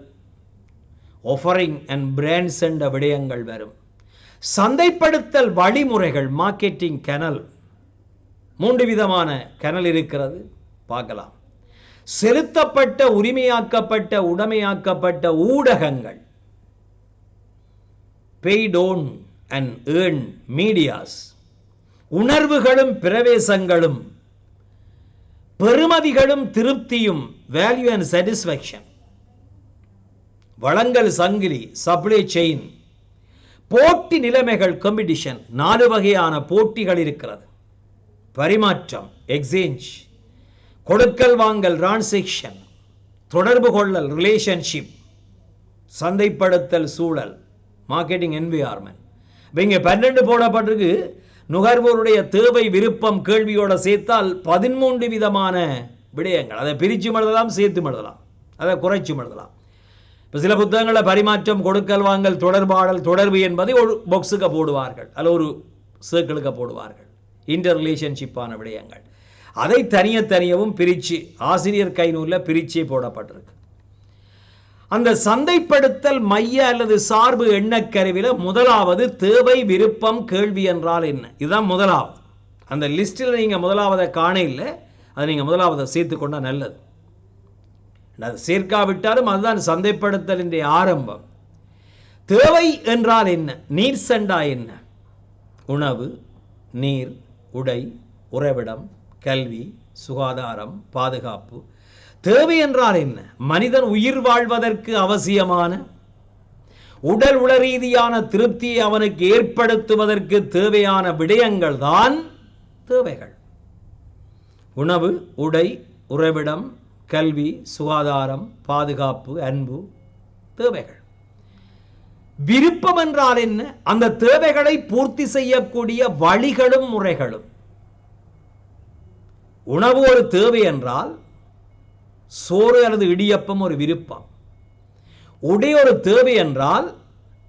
ஆஃபரிங் அண்ட் பிராண்ட்ஸ் என்ற விடயங்கள் வரும். சந்தைப்படுத்தல் வழிமுறைகள், மார்க்கெட்டிங் கனல், 3 விதமான கனல் இருக்கிறது, பார்க்கலாம். செலுத்தப்பட்ட, உரிமையாக்கப்பட்ட, உடைமையாக்கப்பட்ட ஊடகங்கள், paid own and earn medias, உணர்வுகளும் பிரவேசங்களும், பெறுமதிகளும் திருப்தியும், வேல்யூ அண்ட் சாட்டிஸ்ஃபேக்ஷன், வழங்கல் சங்கிலி, சப்ளை செயின், போட்டி நிலைமைகள், காம்படிஷன், 4 வகையான போட்டிகள் இருக்கிறது. பரிமாற்றம், எக்ஸ்சேஞ்ச், கொடுக்கல் வாங்கல், டிரான்சாக்ஷன், தொடர்பு கொள்ளல், ரிலேஷன்ஷிப், சந்தைப்படுத்தல் சூழல், மார்க்கெட்டிங் என்விரான்மெண்ட். இங்கே 12 போடப்பட்டிருக்கு. நுகர்வோருடைய தேவை விருப்பம் கேள்வியோட சேர்த்தால் 13 விதமான விடயங்கள். அதை பிரித்து எழுதலாம், சேர்த்து எழுதலாம், அதை குறைச்சி எழுதலாம். இப்போ சில புத்தகங்களில் பரிமாற்றம், கொடுக்கல் வாங்கல், தொடர்பாடல், தொடர்பு என்பதை ஒரு பாக்ஸுக்கு போடுவார்கள், அல்ல ஒரு சர்க்கிளுக்கு போடுவார்கள். இன்டர் ரிலேஷன்ஷிப்பான விடயங்கள் அதை தனியவும் பிரித்து ஆசிரியர் கைநூலில் பிரிச்சே போடப்பட்டிருக்கு. அந்த சந்தைப்படுத்தல் மைய அல்லது சார்பு எண்ணக்கருவியில் முதலாவது தேவை விருப்பம் கேள்வி என்றால் என்ன, இதுதான் முதலாவது. அந்த லிஸ்டில் நீங்கள் முதலாவதை காண இல்லை, அதை நீங்கள் முதலாவதை சேர்த்துக்கொண்டா நல்லது. அது சேர்க்காவிட்டாலும் அதுதான் சந்தைப்படுத்தலின் ஆரம்பம். தேவை என்றால் என்ன, நீட்ஸ் என்றா என்ன, உணவு, நீர், உடை, உறைவிடம், கல்வி, சுகாதாரம், பாதுகாப்பு. தேவை என்றால் என்ன, மனிதன் உயிர் வாழ்வதற்கு அவசியமான உடல் உள ரீதியான திருப்தியை அவனுக்கு ஏற்படுத்துவதற்கு தேவையான விடயங்கள் தான் தேவைகள். உணவு, உடை, உறைவிடம், கல்வி, சுகாதாரம், பாதுகாப்பு, அன்பு, தேவைகள். விருப்பம் என்றால் என்ன, அந்த தேவைகளை பூர்த்தி செய்யக்கூடிய வழிகளும் முறைகளும். உணவு ஒரு தேவை என்றால் சோறு அல்லது இடியப்பம் ஒரு விருப்பம். உடை ஒரு தேவை என்றால்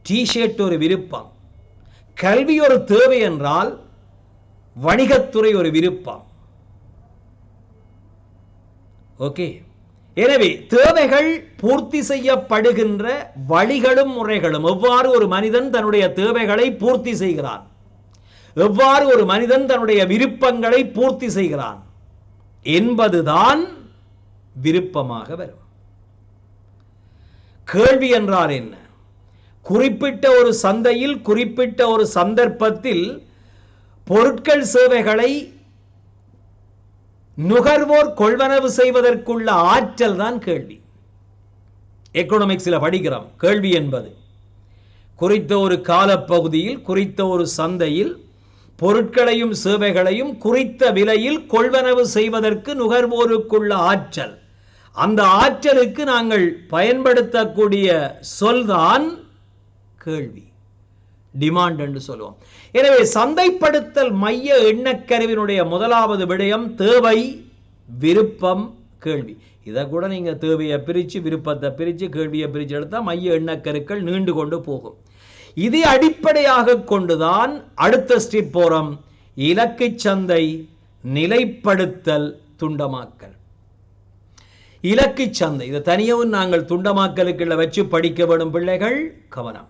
டிஷர்ட் ஒரு விருப்பம். கல்வி ஒரு தேவை என்றால் வணிகத்துறை ஒரு விருப்பம். ஓகே. எனவே தேவைகள் பூர்த்தி செய்யப்படுகின்ற வழிகளும் முறைகளும். எவ்வாறு ஒரு மனிதன் தன்னுடைய தேவைகளை பூர்த்தி செய்கிறான், எவ்வாறு ஒரு மனிதன் தன்னுடைய விருப்பங்களை பூர்த்தி செய்கிறான் என்பதுதான் விருப்பமாக வரும். கேள்வி என்றால் என்ன, குறிப்பிட்ட ஒரு சந்தையில் குறிப்பிட்ட ஒரு சந்தர்ப்பத்தில் பொருட்கள் சேவைகளை நுகர்வோர் கொள்வனவு செய்வதற்குள்ள ஆற்றல் தான் கேள்வி. எக்கனாமிக்ஸில் படிக்கிறோம். கேள்வி என்பது குறித்த ஒரு காலப்பகுதியில் குறித்த ஒரு சந்தையில் பொருட்களையும் சேவைகளையும் குறித்த விலையில் கொள்வனவு செய்வதற்கு நுகர்வோருக்குள்ள ஆற்றல். அந்த ஆற்றலுக்கு நாங்கள் பயன்படுத்தக்கூடிய சொல்தான் கேள்வி, டிமாண்ட் என்று சொல்லுவோம். எனவே சந்தைப்படுத்தல் மைய எண்ணக்கருவினுடைய முதலாவது விடயம் தேவை, விருப்பம், கேள்வி. இதை கூட நீங்க தேவையை பிரித்து, விருப்பத்தை பிரித்து, கேள்வியை பிரித்து எடுத்தால் மைய எண்ணக்கருக்கள் நீண்டு கொண்டு போகும். இதை அடிப்படையாக கொண்டுதான் அடுத்த ஸ்டெப் போறோம். இலக்கு சந்தை, நிலைப்படுத்தல், துண்டமாக்கல். இலக்கு சந்தை இதை தனியவும் நாங்கள் துண்டமாக்கலுக்குள்ள வச்சு படிக்க வேண்டும் பிள்ளைகள், கவனம்.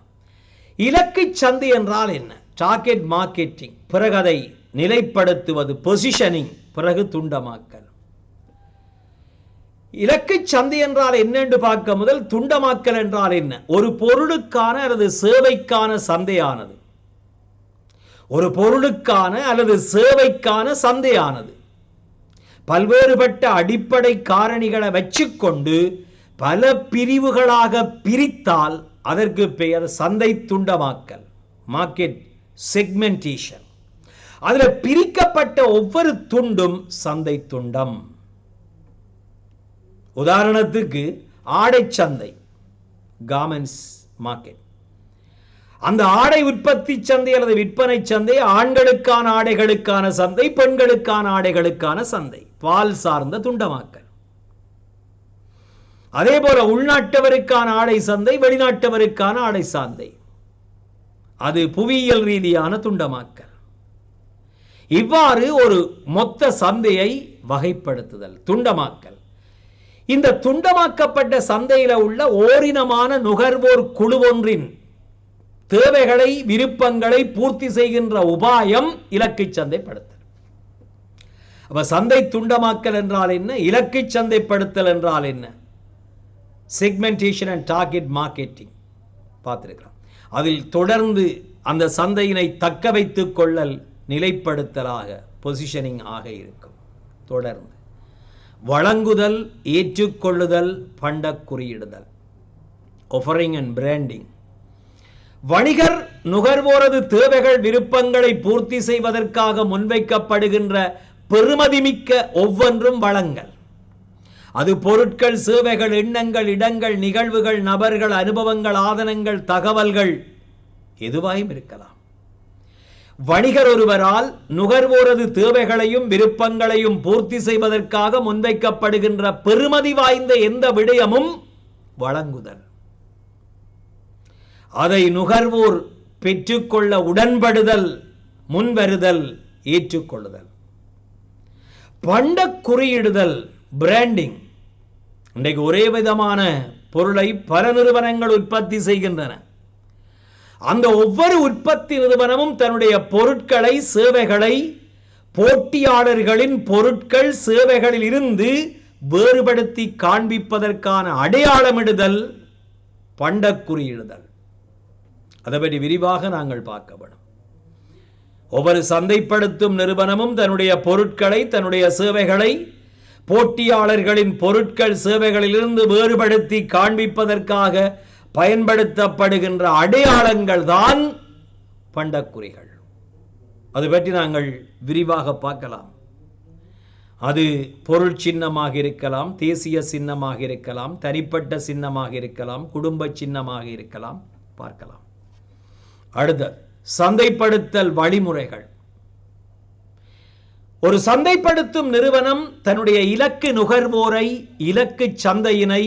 இலக்கு சந்தை என்றால் என்ன, டார்கெட் மார்க்கெட்டிங், பிறகு அதை நிலைப்படுத்துவது பொசிஷனிங், பிறகு துண்டமாக்கல். இலக்கு சந்தை என்றால் என்ன என்று பார்க்க முதல் துண்டமாக்கல் என்றால் என்ன. ஒரு பொருளுக்கான அல்லது சேவைக்கான சந்தையானது, ஒரு பொருளுக்கான அல்லது சேவைக்கான சந்தையானது பல்வேறுபட்ட அடிப்படை காரணிகளை வச்சுக்கொண்டு பல பிரிவுகளாக பிரித்தால் அதற்கு பெயர் சந்தை துண்டமாக்கல், மார்க்கெட் செக்மெண்டேஷன். அதில் பிரிக்கப்பட்ட ஒவ்வொரு துண்டும் சந்தை துண்டம். உதாரணத்துக்கு ஆடை சந்தை, கார்மெண்ட்ஸ் மார்க்கெட். அந்த ஆடை உற்பத்தி சந்தை அல்லது விற்பனை சந்தை ஆண்களுக்கான ஆடைகளுக்கான சந்தை, பெண்களுக்கான ஆடைகளுக்கான சந்தை, பால் சார்ந்த துண்டமாக்கல். அதே போல உள்நாட்டவருக்கான ஆடை சந்தை, வெளிநாட்டவருக்கான ஆடை சந்தை, அது புவியியல் ரீதியான துண்டமாக்கல். இவ்வாறு ஒரு மொத்த சந்தையை வகைப்படுத்துதல் துண்டமாக்கல். இந்த துண்டமாக்கப்பட்ட சந்தையில் உள்ள ஓரினமான நுகர்வோர் குழு ஒன்றின் தேவைகளை விருப்பங்களை பூர்த்தி செய்கின்ற உபாயம் இலக்கை சந்தைப்படுத்தல். அப்ப சந்தை துண்டமாக்கல் என்றால் என்ன, இலக்கை சந்தைப்படுத்தல் என்றால் என்ன? செக்மெண்டேஷன் அண்ட் டார்கெட் மார்க்கெட்டிங் பார்த்திருக்கிறோம். அதில் தொடர்ந்து அந்த சந்தையினை தக்க வைத்துக் கொள்ளல், நிலைப்படுத்தலாக, பொசிஷனிங் ஆக இருக்கும். தொடர்ந்து வழங்குதல், ஏற்றுக்கொள்ளுதல், பண்ட குறியிடுதல், ஆஃபரிங் அண்ட் பிராண்டிங். வணிகர் நுகர்வோரது தேவைகள் விருப்பங்களை பூர்த்தி செய்வதற்காக முன்வைக்கப்படுகின்ற பெறுமதிமிக்க ஒவ்வொன்றும் வழங்கல். அது பொருட்கள், சேவைகள், எண்ணங்கள், இடங்கள், நிகழ்வுகள், நபர்கள், அனுபவங்கள், ஆதனங்கள், தகவல்கள் எதுவாயும் இருக்கலாம். வணிகர் ஒருவரால் நுகர்வோரது தேவைகளையும் விருப்பங்களையும் பூர்த்தி செய்வதற்காக முன்வைக்கப்படுகின்ற பெறுமதி வாய்ந்த எந்த விடயமும் வழங்குதல். அதை நுகர்வோர் பெற்றுக்கொள்ள உடன்படுதல், முன்வருதல், ஏற்றுக்கொள்ளுதல். பண்ட குறியிடுதல், பிராண்டிங். இன்றைக்கு ஒரே விதமான பொருளை பல நிறுவனங்கள் உற்பத்தி செய்கின்றன. அந்த ஒவ்வொரு உற்பத்தி நிறுவனமும் தன்னுடைய பொருட்களை, சேவைகளை போட்டியாளர்களின் பொருட்கள், சேவைகளில் இருந்து வேறுபடுத்தி காண்பிப்பதற்கான அடையாளமிடுதல், பண்ட குறியிடுதல். அதை பற்றி விரிவாக நாங்கள் பார்க்கப்படும். ஒவ்வொரு சந்தைப்படுத்தும் நிறுவனமும் தன்னுடைய பொருட்களை, தன்னுடைய சேவைகளை போட்டியாளர்களின் பொருட்கள், சேவைகளிலிருந்து வேறுபடுத்தி காண்பிப்பதற்காக பயன்படுத்தப்படுகின்ற அடையாளங்கள் தான் பண்டக்குறிகள். அது பற்றி நாங்கள் விரிவாக பார்க்கலாம். அது பொருள் சின்னமாக இருக்கலாம், தேசிய சின்னமாக இருக்கலாம், தனிப்பட்ட சின்னமாக இருக்கலாம், குடும்ப சின்னமாக இருக்கலாம், பார்க்கலாம். அடுத்த சந்தைப்படுத்தல் வழிமுறைகள். ஒரு சந்தைப்படுத்தும் நிறுவனம் தன்னுடைய இலக்கு நுகர்வோரை, இலக்கு சந்தையினை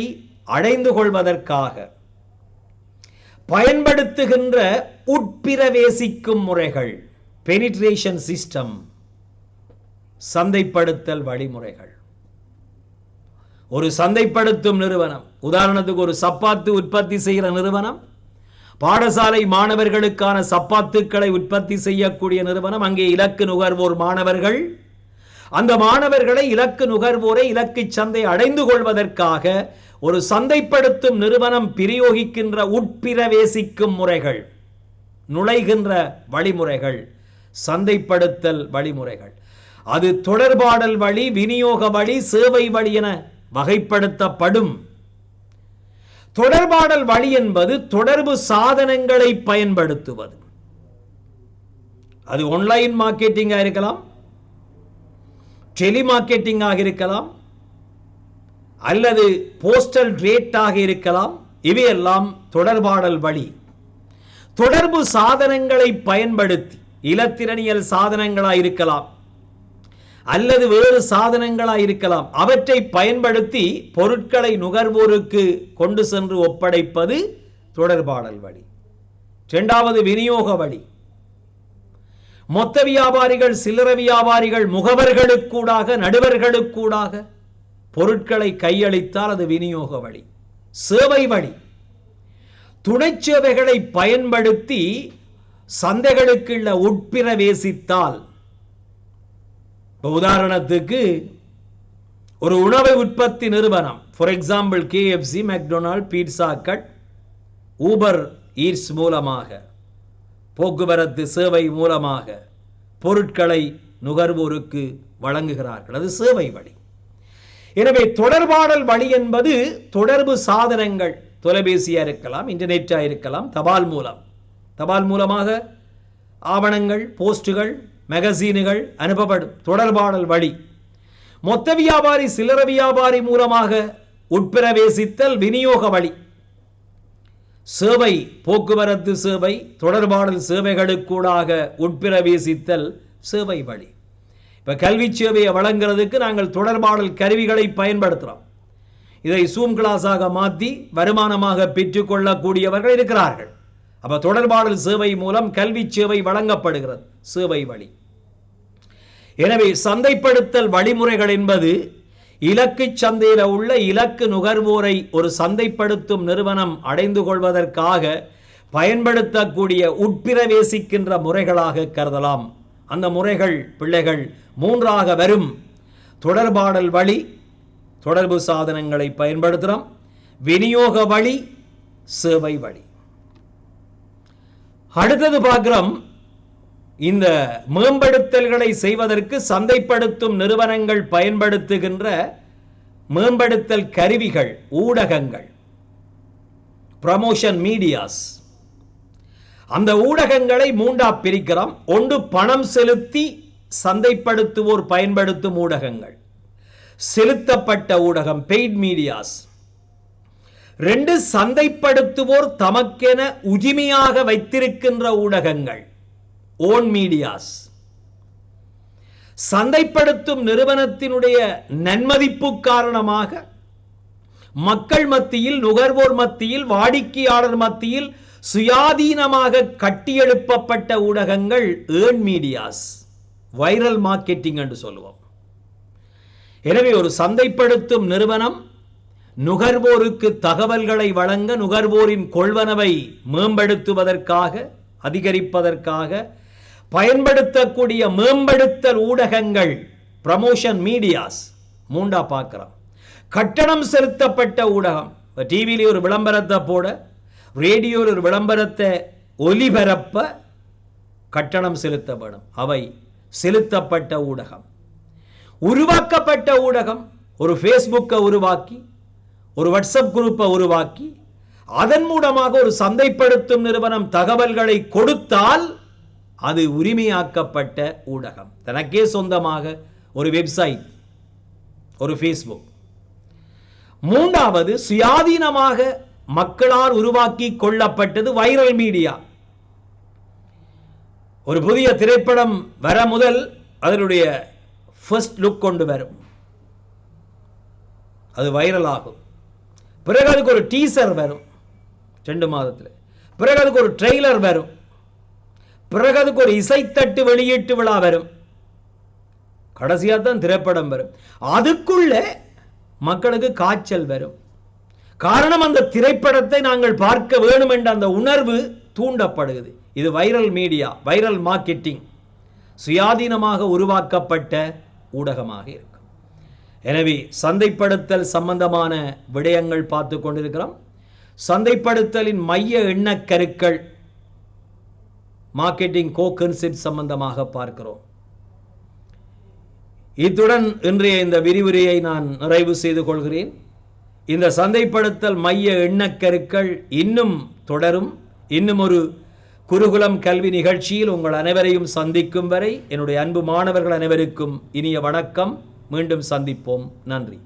அடைந்து கொள்வதற்காக பயன்படுத்துகின்ற உட்பிரவேசிக்கும் முறைகள், பெனிட்ரேஷன் சிஸ்டம், சந்தைப்படுத்தல் வழிமுறைகள். ஒரு சந்தைப்படுத்தும் நிறுவனம், உதாரணத்துக்கு ஒரு சப்பாத்து உற்பத்தி செய்கிற நிறுவனம், பாடசாலை மாணவர்களுக்கான சப்பாத்துக்களை உற்பத்தி செய்யக்கூடிய நிறுவனம். அங்கே இலக்கு நுகர்வோர் மாணவர்கள். அந்த மாணவர்களை, இலக்கு நுகர்வோரை இலக்கு சந்தை அடைந்து கொள்வதற்காக ஒரு சந்தைப்படுத்தும் நிறுவனம் பிரயோகிக்கின்ற உட்பிரவேசிக்கும் முறைகள், நுழைகின்ற வழிமுறைகள், சந்தைப்படுத்தல் வழிமுறைகள். அது தொடர்பாடல் வழி, விநியோக வழி, சேவை வழி என வகைப்படுத்தப்படும். தொடர்பாடல் வழி என்பது தொடர்பு சாதனங்களை பயன்படுத்துவது. அது ஆன்லைன் மார்க்கெட்டிங்காக இருக்கலாம், டெலிமார்க்கெட்டிங்காக இருக்கலாம், அல்லது போஸ்டல் ரேட்டாக இருக்கலாம். இவையெல்லாம் தொடர்பாடல் வழி. தொடர்பு சாதனங்களை பயன்படுத்தி, இலத்திரனியல் சாதனங்களாக இருக்கலாம் அல்லது வேறு சாதனங்களாக இருக்கலாம், அவற்றை பயன்படுத்தி பொருட்களை நுகர்வோருக்கு கொண்டு சென்று ஒப்படைப்பது தொடர்பாடல் வழி. இரண்டாவது விநியோக வழி. மொத்த வியாபாரிகள், சில்லறை வியாபாரிகள், முகவர்களுக்கூடாக, நடுவர்களுக்கூடாக பொருட்களை கையளித்தால் அது விநியோக வழி. சேவை வழி. துணை சேவைகளை பயன்படுத்தி சந்தைகளுக்குள்ள உட்பிரவேசித்தால், உதாரணத்துக்கு ஒரு உணவை உற்பத்தி நிறுவனம், for example KFC, McDonald, pizza cut, Uber eats மூலமாக, போக்குவரத்து சேவை மூலமாக பொருட்களை நுகர்வோருக்கு வழங்குகிறார்கள். அது சேவை வழி. எனவே தொடர்பாடல் வழி என்பது தொடர்பு சாதனங்கள், தொலைபேசியாக இருக்கலாம், இன்டர்நெட்டாக இருக்கலாம், தபால் மூலமாக ஆவணங்கள், போஸ்டுகள், மேகசீன்கள் அனுப்பப்படும். தொடர்பாடல் வழி. மொத்த வியாபாரி, சில்லறை வியாபாரி மூலமாக உட்பிரவேசித்தல் விநியோக வழி. சேவை, போக்குவரத்து சேவை, தொடர்பாடல் சேவைகளுக்கூடாக உட்பிரவேசித்தல் சேவை வழி. இப்போ கல்வி சேவையை வழங்குறதுக்கு நாங்கள் தொடர்பாடல் கருவிகளை பயன்படுத்துகிறோம். இதை ஜூம் கிளாஸாக மாற்றி வருமானமாக பெற்றுக்கொள்ளக்கூடியவர்கள் இருக்கிறார்கள். அப்போ தொடர்பாடல் சேவை மூலம் கல்வி சேவை வழங்கப்படுகிறது, சேவை வழி. எனவே சந்தைப்படுத்தல் வழிமுறைகள் என்பது இலக்கு சந்தையில் உள்ள இலக்கு நுகர்வோரை ஒரு சந்தைப்படுத்தும் நிறுவனம் அடைந்து கொள்வதற்காக பயன்படுத்தக்கூடிய உட்பிரவேசிக்கின்ற முறைகளாக கருதலாம். அந்த முறைகள் பிள்ளைகள் 3ஆக வரும். தொடர்பாடல் வழி, தொடர்பு சாதனங்களை பயன்படுத்துகிறோம். விநியோக வழி, சேவை வழி. அடுத்தது பார்க்கிறோம், இந்த மேம்படுத்தல்களை செய்வதற்கு சந்தைப்படுத்தும் நிறுவனங்கள் பயன்படுத்துகின்ற மேம்படுத்தல் கருவிகள், ஊடகங்கள், ப்ரமோஷன் மீடியாஸ். அந்த ஊடகங்களை 3ஆ பிரிக்கிறோம். ஒன்று பணம் செலுத்தி சந்தைப்படுத்துவோர் பயன்படுத்தும் ஊடகங்கள், செலுத்தப்பட்ட ஊடகம், பெய்ட் மீடியாஸ். 2 சந்தைப்படுத்துவோர் தமக்கென உரிமையாக வைத்திருக்கின்ற ஊடகங்கள், ஓன் மீடியாஸ். சந்தைப்படுத்தும் நிறுவனத்தினுடைய நன்மதிப்பு காரணமாக மக்கள் மத்தியில், நுகர்வோர் மத்தியில், வாடிக்கையாளர் மத்தியில் சுயாதீனமாக கட்டியெழுப்பப்பட்ட ஊடகங்கள் ஏர்ன் மீடியாஸ், வைரல் மார்க்கெட்டிங் என்று சொல்லுவோம். எனவே ஒரு சந்தைப்படுத்தும் நிறுவனம் நுகர்வோருக்கு தகவல்களை வழங்க, நுகர்வோரின் கொள்வனவை மேம்படுத்துவதற்காக, அதிகரிப்பதற்காக பயன்படுத்தக்கூடிய மேம்படுத்தல் ஊடகங்கள், ப்ரமோஷன் மீடியாஸ் 3ஆ பார்க்கிறோம். கட்டணம் செலுத்தப்பட்ட ஊடகம், டிவியில ஒரு விளம்பரத்தை போட, ரேடியோவில் ஒரு விளம்பரத்தை ஒலிபரப்ப கட்டணம் செலுத்த வேணும். அவை செலுத்தப்பட்ட ஊடகம். உருவாக்கப்பட்ட ஊடகம், ஒரு ஃபேஸ்புக்கை உருவாக்கி, ஒரு வாட்ஸ்அப் குரூப்பை உருவாக்கி, அதன் மூலமாக ஒரு சந்தைப்படுத்தும் நிறுவனம் தகவல்களை கொடுத்தால் அது உரிமையாக்கப்பட்ட ஊடகம். தனக்கே சொந்தமாக ஒரு வெப்சைட், ஒரு ஃபேஸ்புக். 3வது சுயாதீனமாக மக்களால் உருவாக்கி கொள்ளப்பட்டது வைரல் மீடியா. ஒரு புதிய திரைப்படம் வர முதல் அதனுடைய ஃபர்ஸ்ட் லுக் கொண்டு வரும், அது வைரல் ஆகும். பிறகு அதுக்கு ஒரு டீசர் வரும் 2 மாதத்தில். பிறகு அதுக்கு ஒரு ட்ரெய்லர் வரும். பிறகு அதுக்கு ஒரு இசைத்தட்டு வெளியீட்டு விழா வரும். கடைசியாக தான் திரைப்படம் வரும். அதுக்குள்ள மக்களுக்கு காய்ச்சல் வரும். காரணம், அந்த திரைப்படத்தை நாங்கள் பார்க்க வேண்டும் என்ற அந்த உணர்வு தூண்டப்படுகிறது. இது வைரல் மீடியா, வைரல் மார்க்கெட்டிங், சுயாதீனமாக உருவாக்கப்பட்ட ஊடகமாக இருக்கும். எனவே சந்தைப்படுத்தல் சம்பந்தமான விடயங்கள் பார்த்து கொண்டிருக்கிறோம். சந்தைப்படுத்தலின் மைய எண்ணக்கருக்கள், மார்க்கெட்டிங் கோ கான்செப்ட் சம்பந்தமாக பார்க்கிறோம். இத்துடன் இன்றைய இந்த விரிவுரையை நான் நிறைவு செய்து கொள்கிறேன். இந்த சந்தைப்படுத்தல் மைய எண்ணக்கருக்கள் இன்னும் தொடரும். இன்னும் ஒரு குருகுலம் கல்வி நிகழ்ச்சியில் உங்கள் அனைவரையும் சந்திக்கும் வரை என்னுடைய அன்பு மாணவர்கள் அனைவருக்கும் இனிய வணக்கம். மீண்டும் சந்திப்போம். நன்றி.